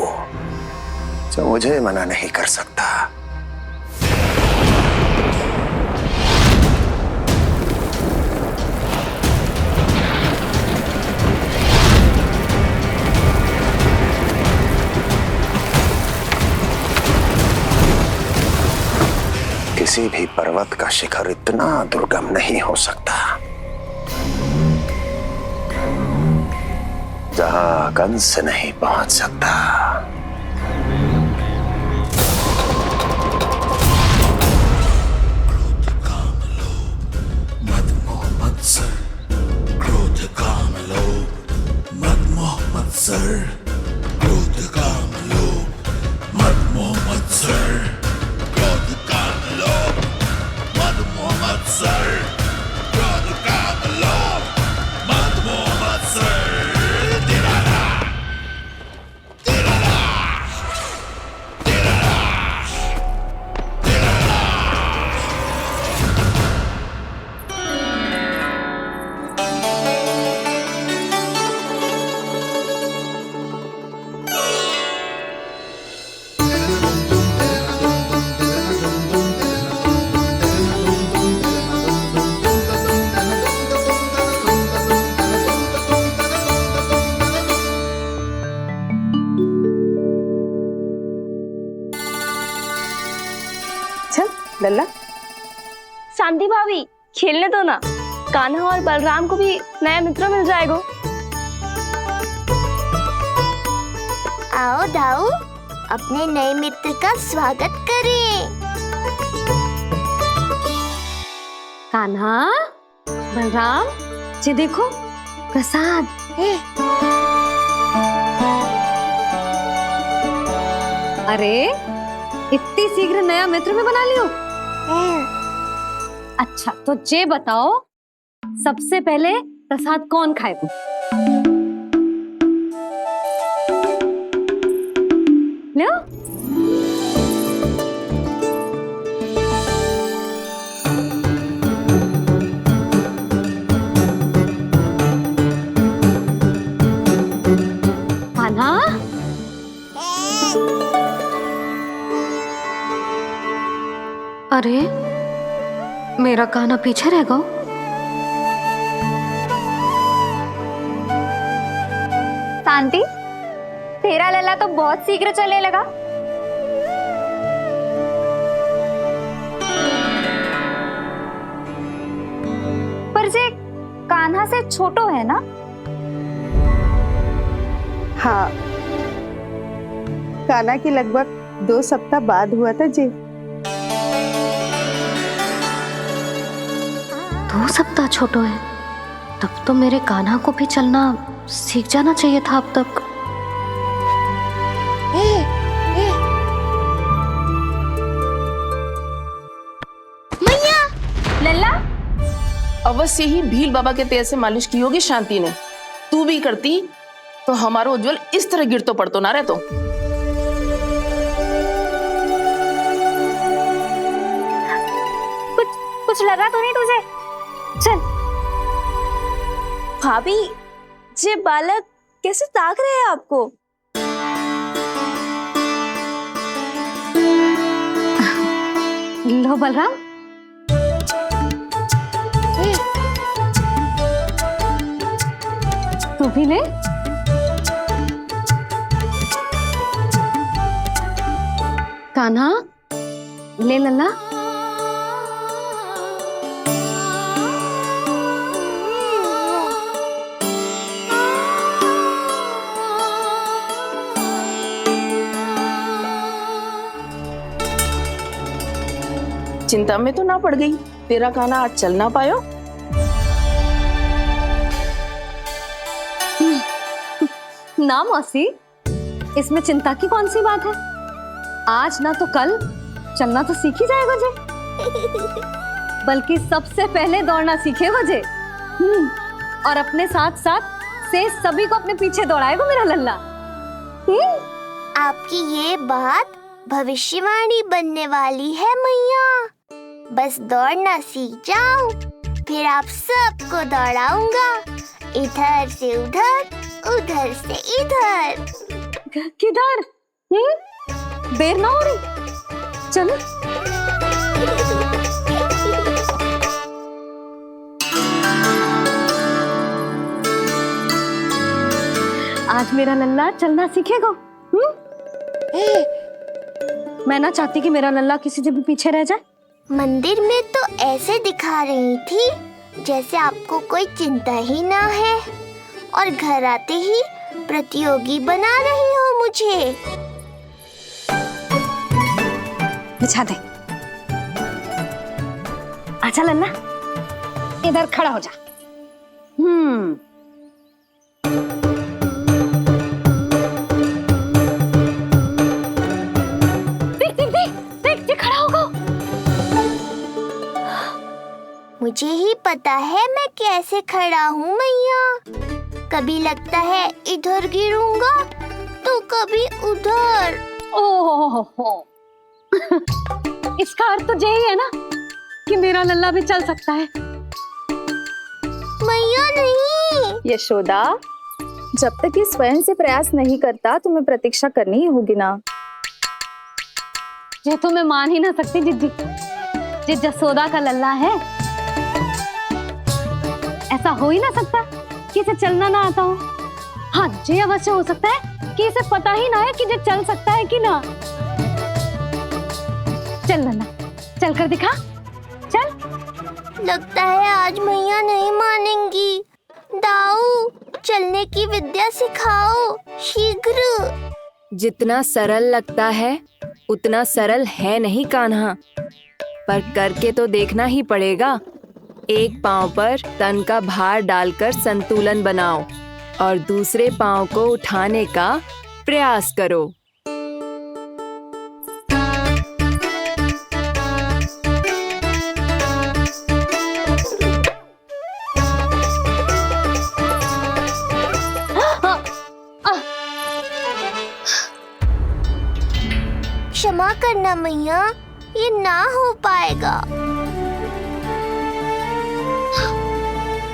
जो मुझे मना नहीं कर सकता। किसी भी पर्वत का शिखर इतना दुर्गम नहीं हो सकता जहां कंस नहीं पहुंच सकता। क्रोध काम लोभ मद मोह मत्सर, क्रोध काम लोभ मद मोह मत्सर, क्रोध काम लोभ मद मोह मत्सर, क्रोध काम लोभ मद मोह मत्सर। लल्ला, शांति भाभी, खेलने दो ना, कान्हा और बलराम को भी नया मित्र मिल जाएगा। आओ दाऊ, अपने नए मित्र का स्वागत करें। कान्हा, बलराम, ये देखो प्रसाद। अरे इतनी शीघ्र नया मित्र में बना लियो? अच्छा तो ये बताओ, सबसे पहले प्रसाद कौन खाएगा? लो। कान्हा, अरे मेरा कान्हा पीछे रह गया। शांति, तेरा लल्ला तो बहुत शीघ्र चलने लगा। पर जे कान्हा से छोटो है ना? हाँ, कान्हा की लगभग 2 सप्ताह बाद हुआ था जी। 2 सप्ताह छोटो है, तब तो मेरे कान्हा को भी चलना सीख जाना चाहिए था अब तक। मैया, लल्ला, अवश्य ही भील बाबा के तेल से मालिश की होगी शांति ने। तू भी करती तो हमारा उज्जवल इस तरह गिर तो पड़तो ना रहतो। कुछ लगा तो नहीं तुझे? चल। भाभी, ये बालक कैसे ताक रहे हैं आपको? लो बलराम, तू भी ले। कान्हा, ले लल्ला। चिंता में तो ना पड़ गई, तेरा कान्हा आज चल ना पायो। ना मौसी, इसमें चिंता की कौन सी बात है? आज ना तो कल चलना तो सीख ही जाएगा जे। बल्कि सबसे पहले दौड़ना सीखेगा जे। और अपने साथ साथ से सभी को अपने पीछे दौड़ाएगा मेरा लल्ला। आपकी ये बात भविष्यवाणी बनने वाली है मैया। बस दौड़ना सीख जाओ, फिर आप सबको दौड़ाऊंगा, इधर से उधर, उधर से इधर। किधर? देर ना हो रही, चलो। आज मेरा लल्ला चलना सीखेगा। मैं ना चाहती कि मेरा लल्ला किसी से भी पीछे रह जाए। मंदिर में तो ऐसे दिखा रही थी जैसे आपको कोई चिंता ही ना है, और घर आते ही प्रतियोगी बना रही हो मुझे। बिछा दे। आजा लल्ला, इधर खड़ा हो जा। देख खड़ा होगा। मुझे ही पता है मैं कैसे खड़ा हूँ मैया। कभी लगता है इधर गिरूंगा तो कभी उधर। ओह, इसका अर्थ तो यही है ना कि मेरा लल्ला भी चल सकता है। मैया नहीं। यशोदा, जब तक ये स्वयं से प्रयास नहीं करता तुम्हें प्रतीक्षा करनी ही होगी ना। ये तो मैं मान ही ना सकती जिद्दी, ये जसोदा का लल्ला है। ऐसा हो ही ना सकता कि इसे चलना ना आता हो। हाँ, ये अवश्य हो सकता है कि इसे पता ही ना है कि ये चल सकता है कि ना। चल लल्ला, चल कर दिखा, चल। लगता है आज मैया नहीं मानेंगी। दाऊ, चलने की विद्या सिखाओ शीघ्र। जितना सरल लगता है उतना सरल है नहीं कान्हा, पर करके तो देखना ही पड़ेगा। एक पांव पर तन का भार डालकर संतुलन बनाओ और दूसरे पांव को उठाने का प्रयास करो। क्षमा करना मैया, ये ना हो पाएगा।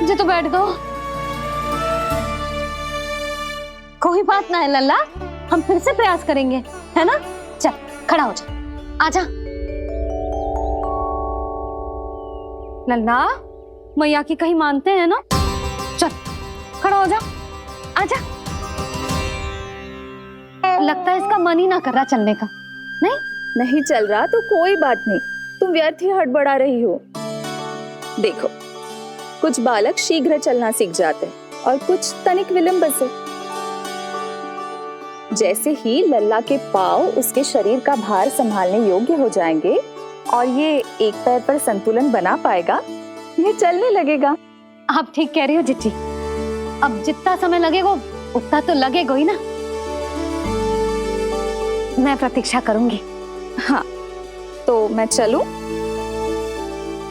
मुझे तो बैठ दो। कोई बात ना है लल्ला, हम फिर से प्रयास करेंगे, है ना? चल खड़ा हो जा, आजा। लल्ला, मैया की कहीं मानते हैं ना? चल खड़ा हो जा, आजा। लगता है इसका मन ही ना कर रहा चलने का। नहीं चल रहा तो कोई बात नहीं, तुम व्यर्थ ही हड़बड़ा रही हो। देखो, कुछ बालक शीघ्र चलना सीख जाते हैं और कुछ तनिक विलंब से। जैसे ही लल्ला के पांव उसके शरीर का भार संभालने योग्य हो जाएंगे और ये एक पैर पर संतुलन बना पाएगा, ये चलने लगेगा। आप ठीक कह रही हो जिज्जी। अब जितना समय लगेगा उतना तो लगेगा ही ना। मैं प्रतीक्षा करूंगी। हाँ, तो मैं चलूं?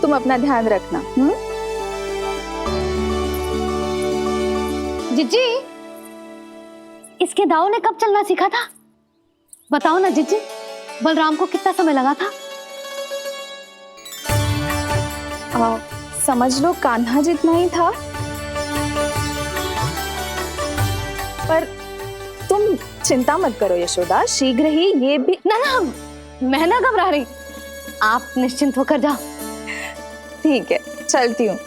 तुम अपना ध्यान रखना। जिज्जी, इसके दाऊ ने कब चलना सीखा था? बताओ ना जीजी, बलराम को कितना समय लगा था? समझ लो कान्हा जितना ही था। पर तुम चिंता मत करो यशोदा, शीघ्र ही ये भी। ना ना, मैं ना घबरा रही, आप निश्चिंत होकर जाओ। ठीक है, चलती हूँ।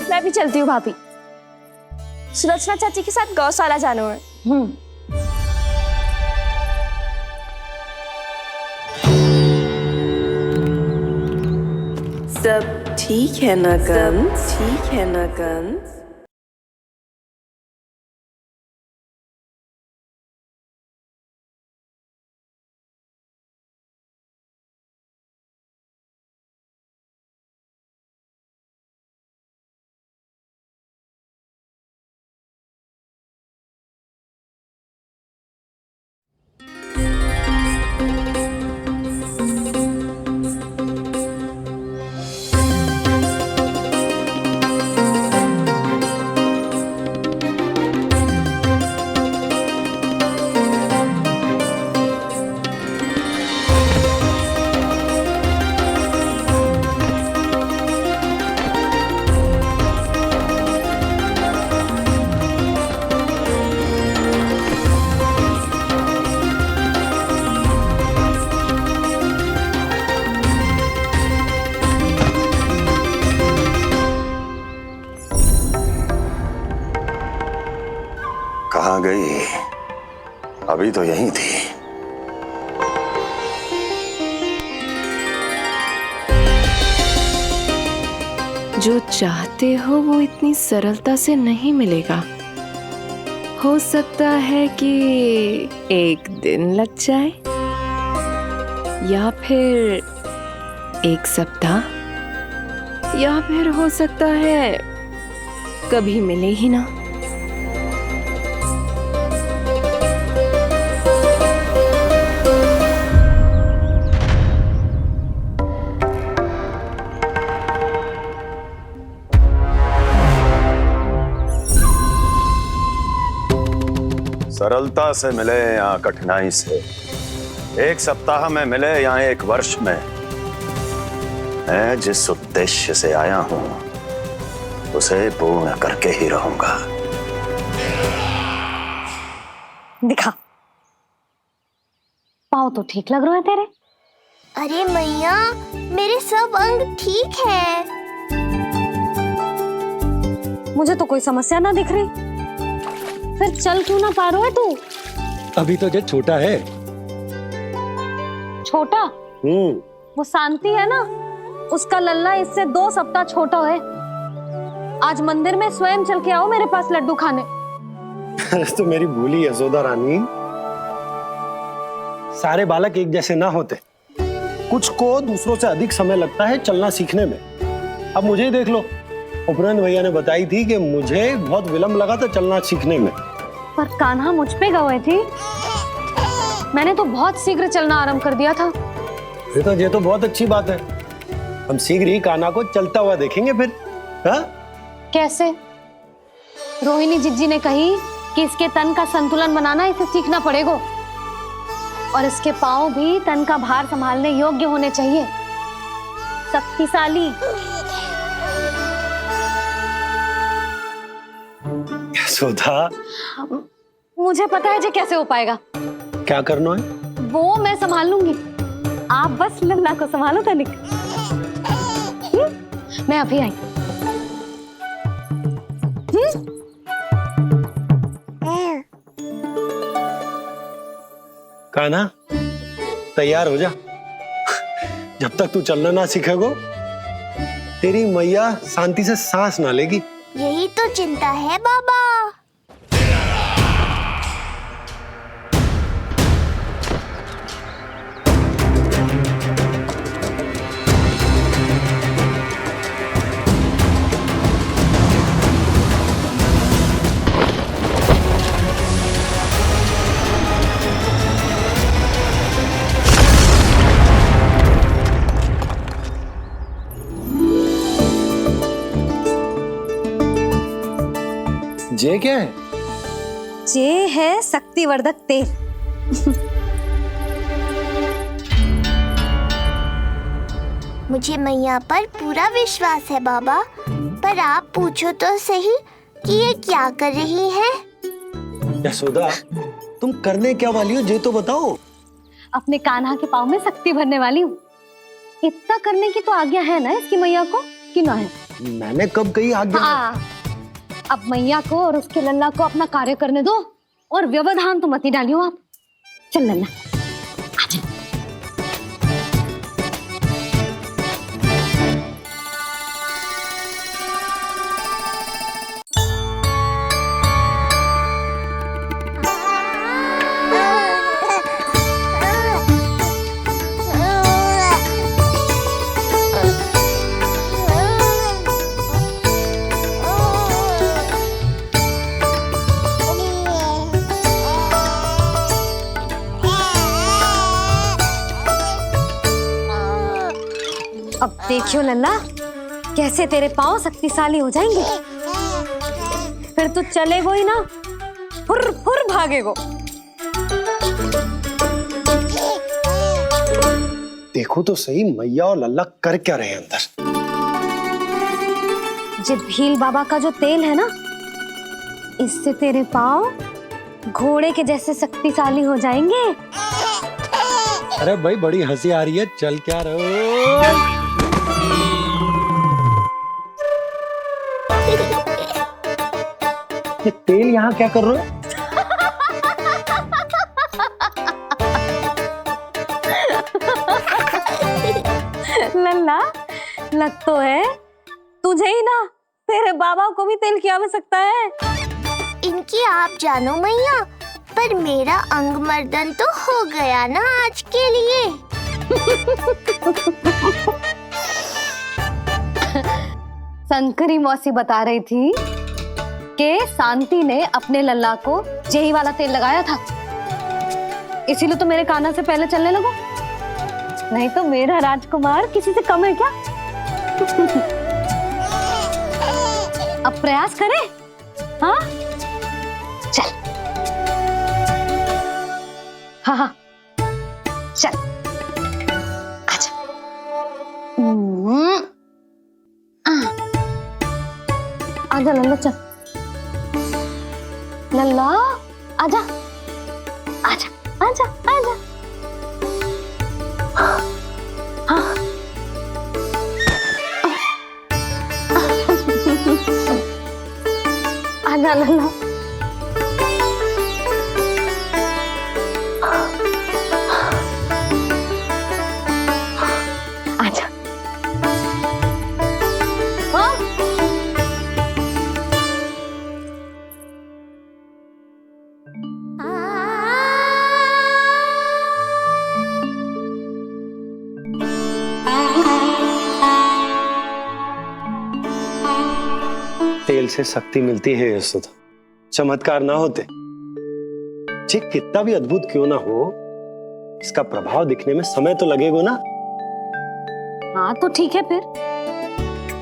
मैं भी चलती हूँ भाभी। सुलोचना चाची के साथ गौशाला जाना है। सब ठीक है ना कंस? ठीक है ना कंस? कहाँ गई? अभी तो यहीं थी। जो चाहते हो वो इतनी सरलता से नहीं मिलेगा। हो सकता है कि एक दिन लग जाए या फिर एक सप्ताह, या फिर हो सकता है कभी मिले ही ना। सरलता से मिले या कठिनाई से, एक सप्ताह में मिले या एक वर्ष में, मैं जिस उद्देश्य से आया हूं उसे पूर्ण करके ही रहूंगा। दिखा, पाँव तो ठीक लग रहे हैं तेरे। अरे मैया, मेरे सब अंग ठीक है। मुझे तो कोई समस्या ना दिख रही, फिर चल क्यों ना पा रहा है तू? अभी तो जो छोटा है। छोटा? वो शांति है ना, उसका लल्ला इससे 2 सप्ताह छोटा है। आज मंदिर में स्वयं चल के आओ मेरे पास लड्डू खाने। तो मेरी भूली यशोदा रानी, सारे बालक एक जैसे ना होते, कुछ को दूसरों से अधिक समय लगता है चलना सीखने में। अब मुझे ही देख लो, उपरांत भैया ने बताई थी कि मुझे बहुत विलंब लगा था चलना सीखने में। पर कान्हा मुझ पे गए थी, मैंने तो बहुत शीघ्र चलना आरंभ कर दिया था। ये तो बहुत अच्छी बात है। हम शीघ्र ही कान्हा को चलता हुआ देखेंगे फिर। हाँ? कैसे? रोहिणी जिज्जी ने कही कि इसके तन का संतुलन बनाना इसे सीखना पड़ेगा, और इसके पांव भी तन का भार संभालने योग्य होने चाहिए, शक्तिशाली। यशोदा, मुझे पता है जी कैसे हो पाएगा। क्या करना है? वो मैं संभाल लूंगी, आप बस लल्ला को संभालो तनिक। मैं अभी आई। कान्हा, तैयार हो जा। जब तक तू चलना ना सीखेगो, तेरी मैया शांति से सांस ना लेगी। यही तो चिंता है बाबा। ये क्या है? ये है शक्तिवर्धक तेल। मुझे मैया पर पूरा विश्वास है बाबा, पर आप पूछो तो सही कि ये क्या कर रही है। यशोदा, तुम करने क्या वाली हो ये तो बताओ। अपने कान्हा के पाँव में शक्ति भरने वाली हूँ। इतना करने की तो आज्ञा है ना इसकी मैया को, कि ना है? मैंने कब कही आज्ञा? हाँ, अब मैया को और उसके लल्ला को अपना कार्य करने दो और व्यवधान तो मत ही डालियो आप। चल लल्ला, आजा। अब देखियो लल्ला, कैसे तेरे पाँव शक्तिशाली हो जाएंगे। फिर तू चलेगो ही ना, फुर फुर भागेगो। देखो तो सही मैया और लल्ला कर क्या रहे हैं अंदर। ये भील बाबा का जो तेल है ना, इससे तेरे पाँव घोड़े के जैसे शक्तिशाली हो जाएंगे। अरे भाई बड़ी हंसी आ रही है, चल क्या रहे ये तेल यहाँ क्या कर रहे हो? लल्ला, लग तो है तुझे ही ना, तेरे बाबा को भी तेल की आवश्यकता है। इनकी आप जानो मैया, पर मेरा अंग मर्दन तो हो गया ना आज के लिए। शंकरी मौसी बता रही थी कि शांति ने अपने लल्ला को यही वाला तेल लगाया था, इसीलिए तो मेरे कान्हा से पहले चलने लगो। नहीं तो मेरा राजकुमार किसी से कम है क्या? अब प्रयास करें? हाँ चल, हाँ हाँ चल, आजा। आजा लल्ला, चल लल्ला, आजा आजा आजा आजा। हाँ आजा लल्ला। आजा। हाँ तेल से शक्ति मिलती है यशोदा, चमत्कार ना होते। जी कितना भी अद्भुत क्यों ना हो, इसका प्रभाव दिखने में समय तो लगेगा ना। हाँ तो ठीक है, फिर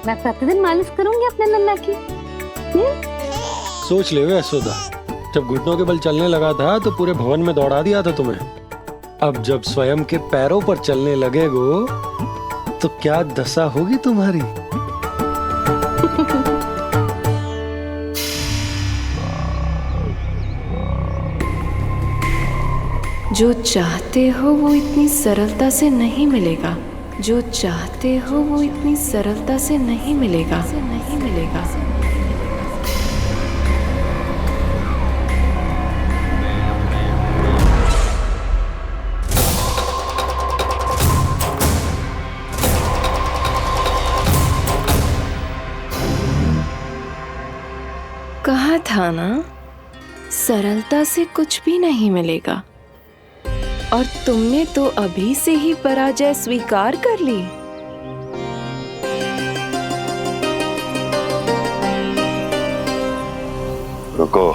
मैं प्रतिदिन मालिश करूंगी अपने लल्ला की। सोच ले यशोदा, जब घुटनों के बल चलने लगा था तो पूरे भवन में दौड़ा दिया था तुम्हें। अब जब स्वयं के पैरों पर चलने लगेगो तो क्या दशा होगी तुम्हारी। जो चाहते हो वो इतनी सरलता से नहीं मिलेगा, जो चाहते हो वो इतनी सरलता से नहीं मिलेगा, नहीं मिलेगा। कहा था ना, सरलता से कुछ भी नहीं मिलेगा। और तुमने तो अभी से ही पराजय स्वीकार कर ली। रुको,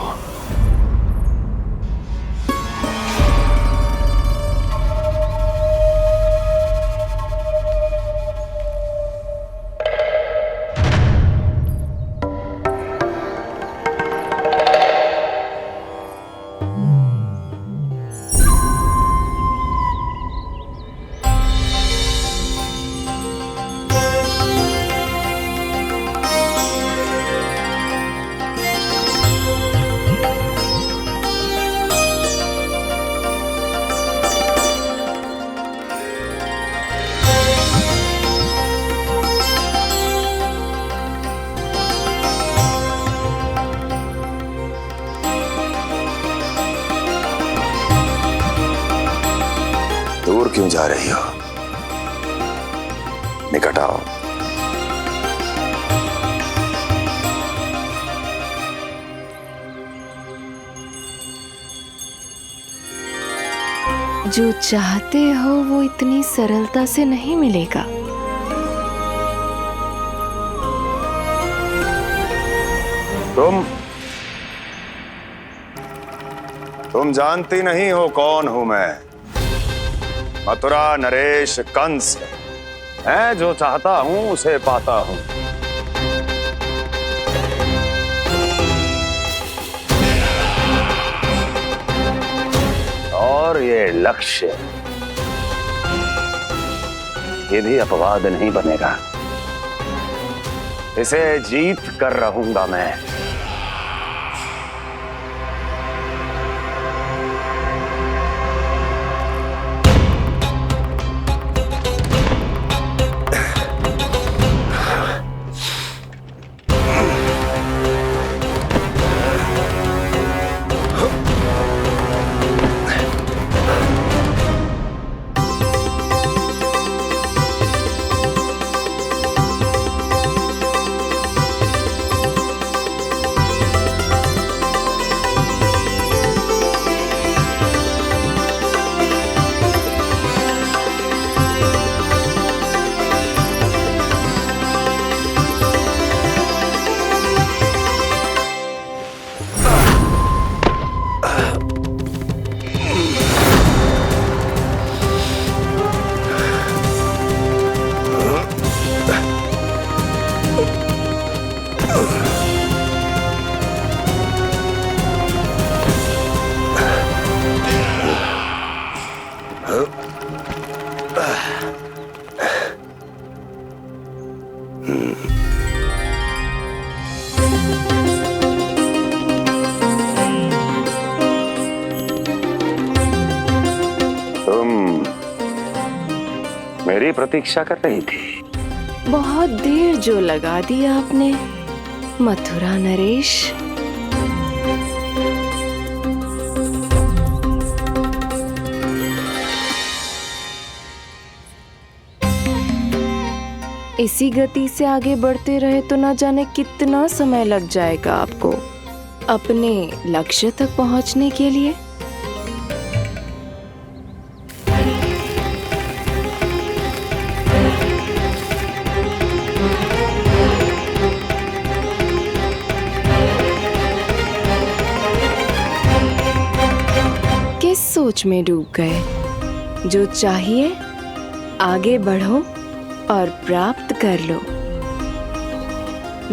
क्यों जा रही हो? निकट आओ। जो चाहते हो वो इतनी सरलता से नहीं मिलेगा। तुम जानती नहीं हो कौन हूं मैं। मथुरा नरेश कंस है, जो चाहता हूं उसे पाता हूं। और ये लक्ष्य, ये भी अपवाद नहीं बनेगा। इसे जीत कर रहूंगा मैं। मेरी प्रतीक्षा कर रही थी। बहुत देर जो लगा दी आपने मथुरा नरेश। इसी गति से आगे बढ़ते रहे तो ना जाने कितना समय लग जाएगा आपको अपने लक्ष्य तक पहुंचने के लिए। किस सोच में डूब गए? जो चाहिए आगे बढ़ो और प्राप्त कर लो।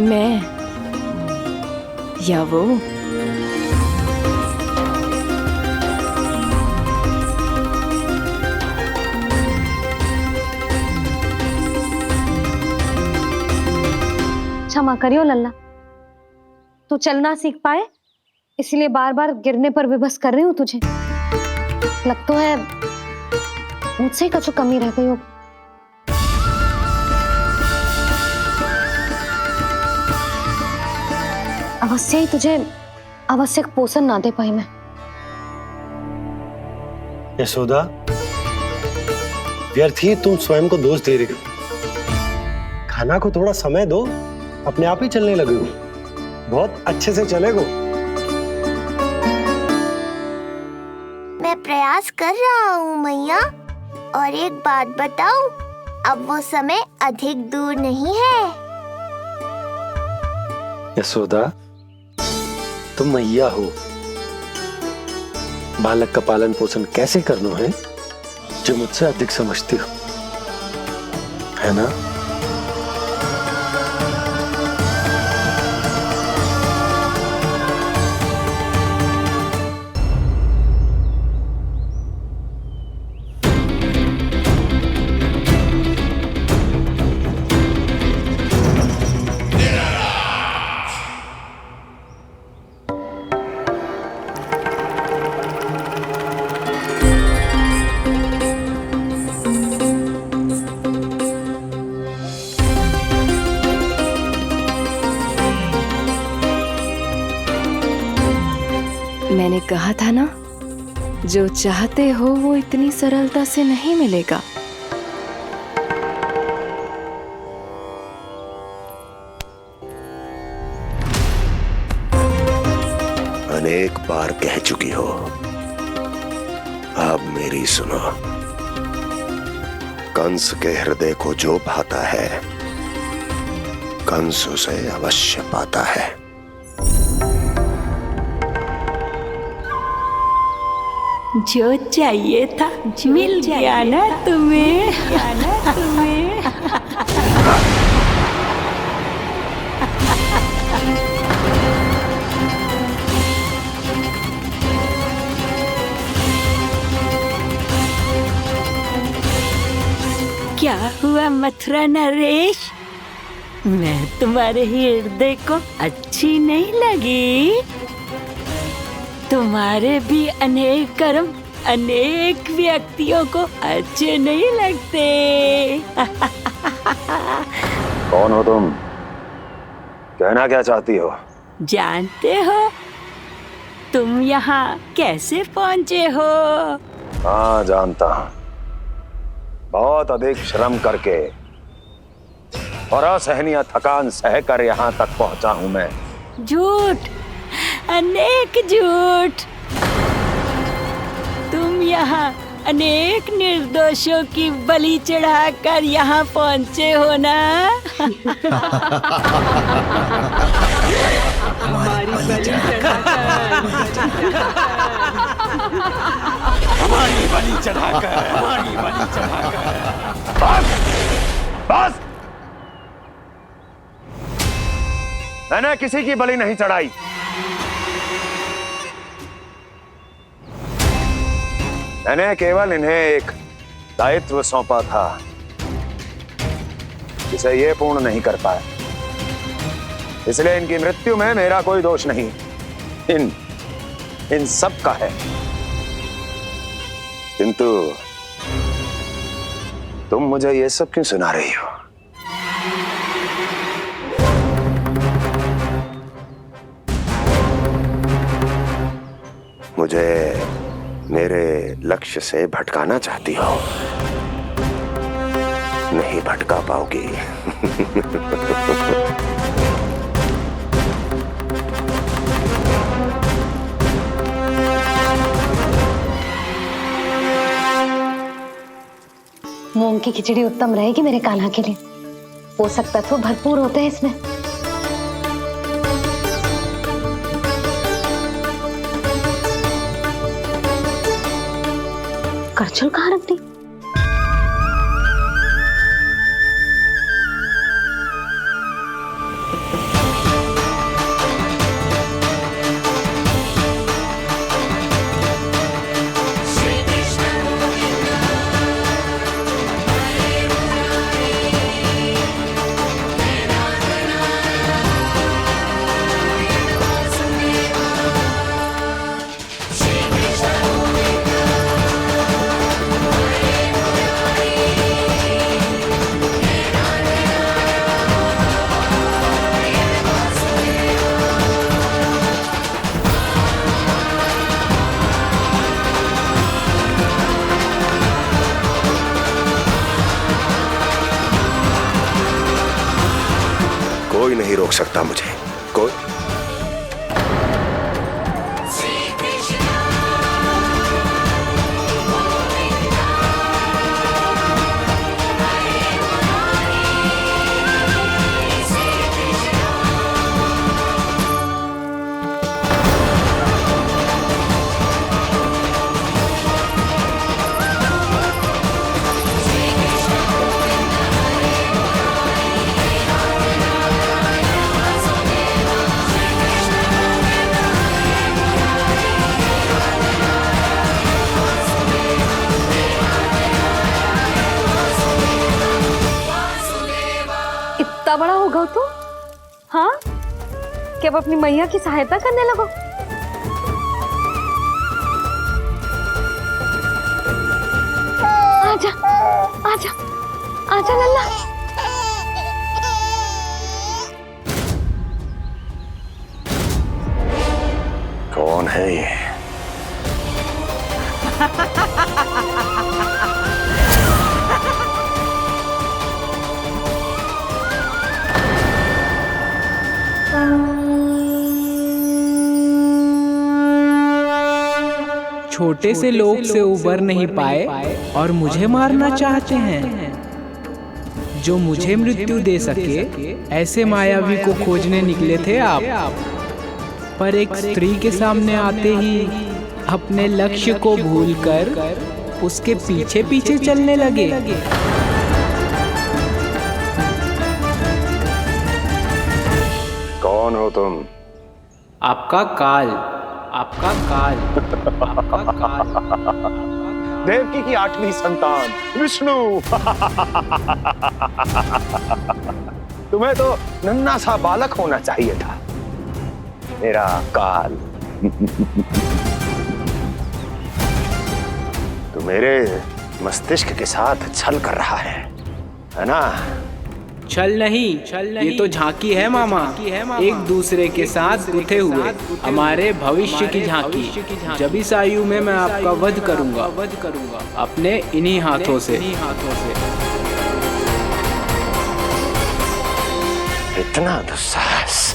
मैं या वो? क्षमा करियो लल्ला, तू चलना सीख पाए इसलिए बार बार गिरने पर विवश कर रही हूँ तुझे। लगता है मुझसे कछु कमी रह गई हो। अवश्य ही तुझे आवश्यक पोषण ना दे पाई मैं। यशोदा, व्यर्थ ही तुम स्वयं को दोष दे रही हो। खाना को थोड़ा समय दो, अपने आप ही चलने लगे हो। बहुत अच्छे से चलेगो। मैं प्रयास कर रहा हूँ मैया। और एक बात बताऊं, अब वो समय अधिक दूर नहीं है। यशोदा, तुम मैया हो। बालक का पालन पोषण कैसे करना है जो मुझसे अधिक समझती हो, है ना? मैंने कहा था ना, जो चाहते हो वो इतनी सरलता से नहीं मिलेगा। अनेक बार कह चुकी हो, अब मेरी सुनो। कंस के हृदय को जो भाता है, कंस उसे अवश्य पाता है। जो चाहिए था मिल गया ना तुम्हें। क्या हुआ मथुरा नरेश, मैं तुम्हारे हृदय को अच्छी नहीं लगी? तुम्हारे भी अनेक कर्म अनेक व्यक्तियों को अच्छे नहीं लगते। कौन हो तुम? कहना क्या चाहती हो? जानते हो तुम यहाँ कैसे पहुँचे हो? हाँ जानता हूँ। बहुत अधिक श्रम करके और असहनीय थकान सहकर यहाँ तक पहुँचा हूँ मैं। झूठ, अनेक झूठ। तुम यहाँ अनेक निर्दोषों की बलि चढ़ाकर यहाँ पहुँचे हो ना? हमारी बलि चढ़ाकर, हमारी बलि चढ़ाकर, हमारी बलि चढ़ाकर। बस, बस। मैंने किसी की बलि नहीं चढ़ाई। मैंने केवल इन्हें एक दायित्व सौंपा था, जिसे ये पूर्ण नहीं कर पाए। इसलिए इनकी मृत्यु में मेरा कोई दोष नहीं, इन सब का है। किंतु तुम मुझे ये सब क्यों सुना रही हो? मुझे मेरे लक्ष्य से भटकाना चाहती हो? नहीं भटका पाओगी। मूंग की खिचड़ी उत्तम रहेगी मेरे कान्हा के लिए। पोषक तत्व भरपूर होते हैं इसमें। करछुल कहाँ रख दी? कोई नहीं रोक सकता मुझे, कोई। इतना बड़ा हो गया तू? हाँ, कि अब अपनी मैया की सहायता करने लगो। आजा, आजा, आजा लल्ला। कौन है ये? छोटे से लोग से उबर नहीं पाए और मुझे मारना चाहते हैं। जो मुझे मृत्यु दे सके ऐसे मायावी को खोजने निकले थे आप, पर एक स्त्री के सामने आते ही अपने लक्ष्य को भूलकर उसके पीछे पीछे चलने लगे। कौन हो तुम? आपका काल, आपका काल, आपका काल। देवकी की 8वीं संतान विष्णु। तुम्हें तो नन्हा सा बालक होना चाहिए था, मेरा काल। तो मेरे मस्तिष्क के साथ छल कर रहा है ना? छल नहीं, ये तो झांकी है मामा। एक दूसरे के साथ गुथे हुए हमारे भविष्य की झांकी। जब इस आयु में मैं आपका वध करूंगा अपने इन्हीं हाथों से। इतना दुस्साहस!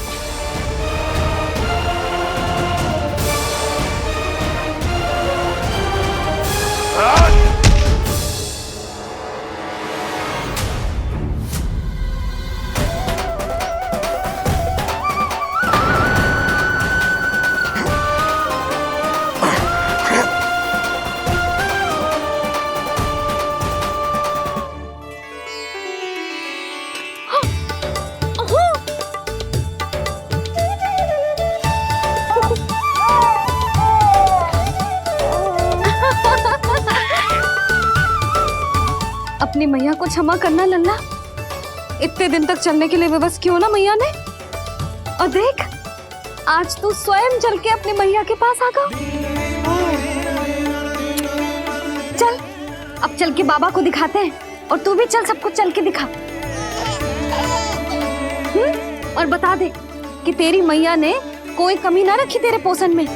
अपनी मैया को क्षमा करना लल्ला। इतने दिन तक चलने के लिए विवश क्यों ना मैया ने। और देख, आज तू स्वयं चल के अपनी मैया के पास आ गया। चल, अब चल के बाबा को दिखाते हैं। और तू भी चल, सबको चल के दिखा। और बता दे कि तेरी मैया ने कोई कमी ना रखी तेरे पोषण में।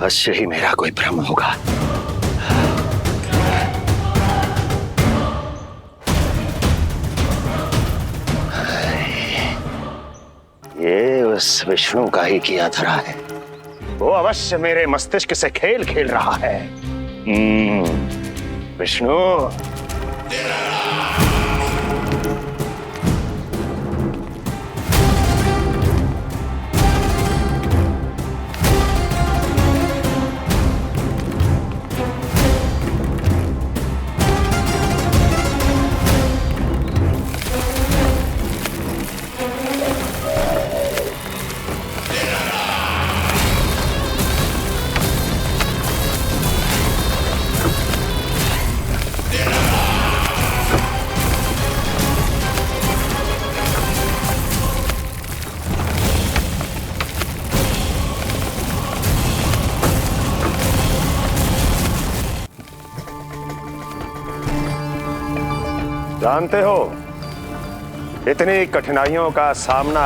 अवश्य ही मेरा कोई भ्रम होगा। ये उस विष्णु का ही किया धरा है। वो अवश्य मेरे मस्तिष्क से खेल खेल रहा है। विष्णु, जानते हो, इतनी कठिनाइयों का सामना